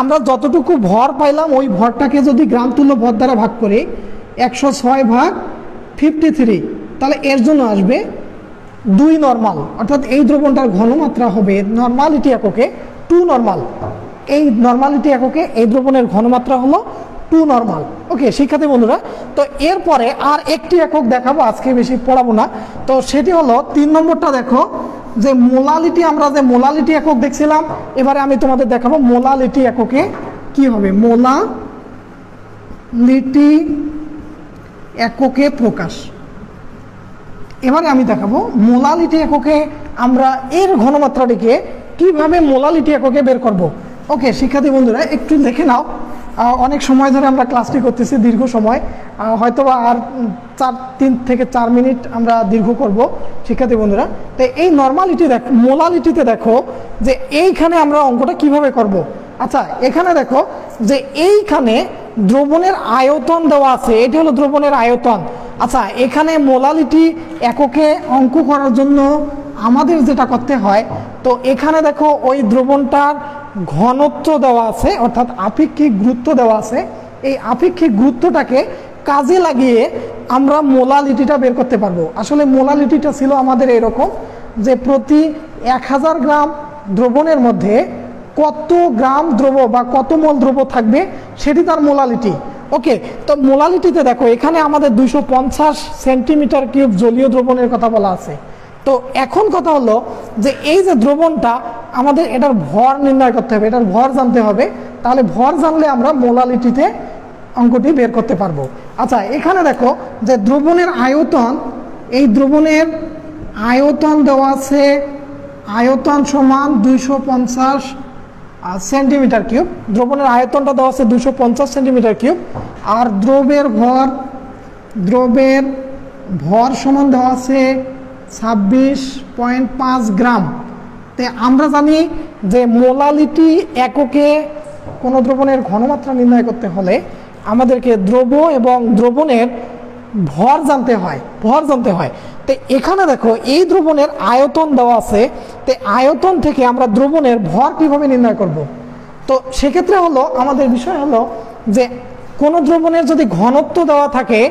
আমরা যতটুকু ভর পাইলাম ওই ভরটাকে যদি গ্রাম তুল্য ভর দ্বারা ভাগ করি 106 ভাগ 53, তাহলে এর জন্য আসবে 2 নরমাল। অর্থাৎ এই দ্রবণটার ঘনমাত্রা হবে নরমালিটি এককে 2 নরমাল। এই নরমালিটি এককে এই দ্রবণের ঘনমাত্রা হলো 2 নরমাল। ওকে শিক্ষার্থী বন্ধুরা, তো এরপরে আর একটি একক দেখাবো, আজকে বেশি পড়াবো না। তো সেটি হলো 3 নম্বরটা দেখো যে মোলালিটি, আমরা যে মোলালিটি একক দেখছিলাম এবারে আমি তোমাদের দেখাবো মোলালিটি এককে কি হবে। মোলালিটি এককে প্রকাশ, এবারে আমি দেখাবো মোলালিটি এককে আমরা এর ঘনমাত্রাটিকে কিভাবে মোলালিটি এককে বের করব। ওকে শিক্ষার্থী বন্ধুরা একটু দেখে নাও, অনেক সময় ধরে আমরা ক্লাসটি করতেছি, দীর্ঘ সময়, হয়তোবা আর 3 থেকে 4 মিনিট আমরা দীর্ঘ করব শিক্ষার্থী বন্ধুরা। তো এই নর্মালিটি দেখো, মোলালিটিতে দেখো যে এইখানে আমরা অঙ্কটা কিভাবে করব। আচ্ছা এখানে দেখো যে এইখানে দ্রবণের আয়তন দেওয়া আছে, এটি হলো দ্রবণের আয়তন। আচ্ছা এখানে মোলালিটি এককে অঙ্ক করার জন্য আমাদের যেটা করতে হয়, তো এখানে দেখো ওই দ্রবণটার ঘনত্ব দেওয়া আছে, অর্থাৎ আপেক্ষিক গুরুত্ব দেওয়া আছে। এই আপেক্ষিক গুরুত্বটাকে কাজে লাগিয়ে আমরা মোলালিটিটা বের করতে পারবো। আসলে মোলালিটিটা ছিল আমাদের এরকম যে প্রতি 1000 গ্রাম দ্রবণের মধ্যে কত গ্রাম দ্রব বা কত মোল দ্রব থাকবে সেটি তার মোলালিটি। ওকে, তো মোলালিটিতে দেখো এখানে আমাদের 250 সেন্টিমিটার কিউব জলীয় দ্রবণের কথা বলা আছে। তো এখন কথা হলো যে এই যে দ্রবণটা আমাদের এটার ভর নির্ণয় করতে হবে, এটার ভর জানতে হবে, তাহলে ভর জানলে আমরা মোলালিটিতে অঙ্কটি বের করতে পারবো। আচ্ছা এখানে দেখো যে দ্রবণের আয়তন, এই দ্রবণের আয়তন দেওয়া আছে, আয়তন সমান 250 সেন্টিমিটার কিউব, দ্রবণের আয়তনটা দেওয়া আছে 250 সেন্টিমিটার কিউব। আর দ্রবের ভর সমান দেওয়া আছে 26.5 গ্রাম। তো আমরা জানি যে মোলালিটি এককে কোনো দ্রবণের ঘনমাত্রা নির্ণয় করতে হলে আমাদেরকে দ্রব এবং দ্রবণের ভর জানতে হয়। তো এখানে দেখো এই দ্রবণের আয়তন দেওয়া আছে, তো আয়তন থেকে আমরা দ্রবণের ভর কিভাবে নির্ণয় করব। তো সেক্ষেত্রে হলো আমাদের বিষয় হলো যে কোনো দ্রবণের যদি ঘনত্ব দেওয়া থাকে,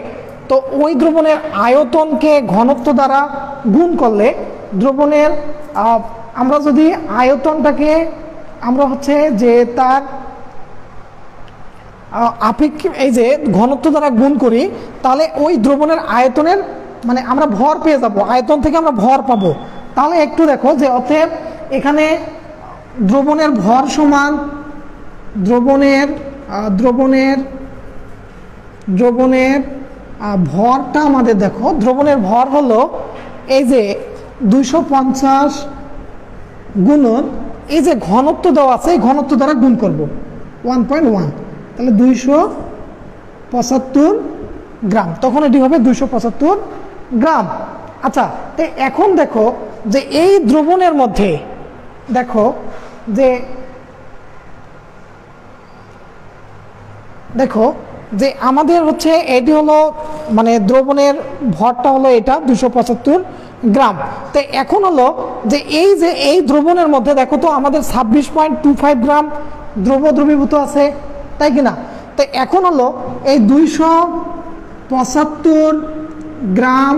তো ওই দ্রবণের আয়তনকে ঘনত্ব দ্বারা গুণ করলে দ্রবণের আমরা যদি আয়তনটাকে আমরা হচ্ছে যে তার আপেক্ষিক এই যে ঘনত্ব দ্বারা গুণ করি, তাহলে ওই দ্রবণের আয়তনের মানে আমরা ভর পেয়ে যাব, আয়তন থেকে আমরা ভর পাবো। তাহলে একটু দেখো যে অতএব এখানে দ্রবণের ভর সমান দ্রবণের ভরটা আমাদের দেখো, দ্রবণের ভর হলো এই যে 250 গুণন এই যে ঘনত্ব দেওয়া আছে, এই ঘনত্ব দ্বারা গুণ করব 1.1, তাহলে 275 গ্রাম, তখন এটি হবে 275 গ্রাম। আচ্ছা তো এখন দেখো যে এই দ্রবণের মধ্যে দেখো যে আমাদের হচ্ছে এটি হলো মানে দ্রবণের ভরটা হলো এটা 275 গ্রাম। তো এখন হলো যে এই দ্রবণের মধ্যে দেখো তো আমাদের 26.25 গ্রাম দ্রবীভূত আছে, তাই কিনা। তো এখন হলো এই 275 গ্রাম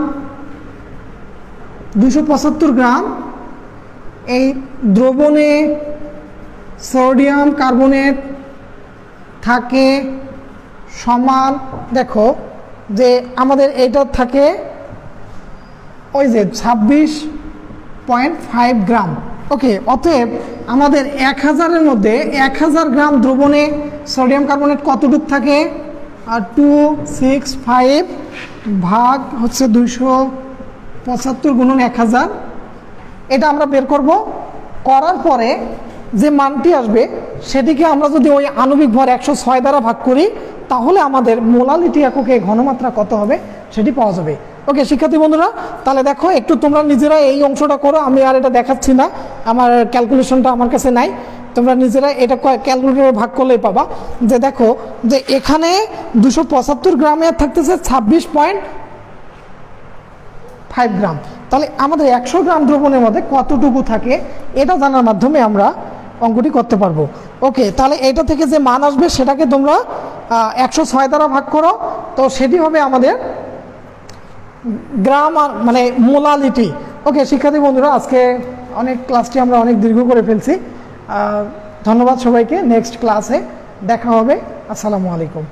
এই দ্রবণে সোডিয়াম কার্বনেট থাকে সমান, দেখো যে আমাদের এইটা থাকে ওই যে 26.5 গ্রাম। ওকে, অতএব আমাদের 1000-এর মধ্যে 1000 গ্রাম দ্রবণে সোডিয়াম কার্বনেট কতটুক থাকে, আর 265 ভাগ হচ্ছে 275 গুণন 1000, এটা আমরা বের করব। করার পরে যে মানটি আসবে সেটিকে আমরা যদি ওই আণবিক ভর 106 দ্বারা ভাগ করি, তাহলে আমাদের মোলালিটি এককে ঘনমাত্রা কত হবে সেটি পাওয়া যাবে। ওকে শিক্ষার্থী বন্ধুরা, তাহলে দেখো একটু তোমরা নিজেরা এই অংশটা করো, আমি আর এটা দেখাচ্ছি না, আমার ক্যালকুলেশনটা আমার কাছে নাই, তোমরা নিজেরা এটা ক্যালকুলেটরে ভাগ করলেই পাবা। যে দেখো যে এখানে 275 গ্রামে থাকতেছে 26.5 গ্রাম, তাহলে আমাদের 100 গ্রাম দ্রবণের মধ্যে কতটুকু থাকে এটা জানার মাধ্যমে আমরা অঙ্কটি করতে পারবো। ওকে, তাহলে এটা থেকে যে মান আসবে সেটাকে তোমরা 106 দ্বারা ভাগ করো, তো সেটি হবে আমাদের গ্রাম মানে মোলালিটি। ওকে শিক্ষার্থী বন্ধুরা, আজকে ক্লাসটি আমরা অনেক দীর্ঘ করে ফেলছি। ধন্যবাদ সবাইকে, নেক্সট ক্লাসে দেখা হবে। আসসালামু আলাইকুম।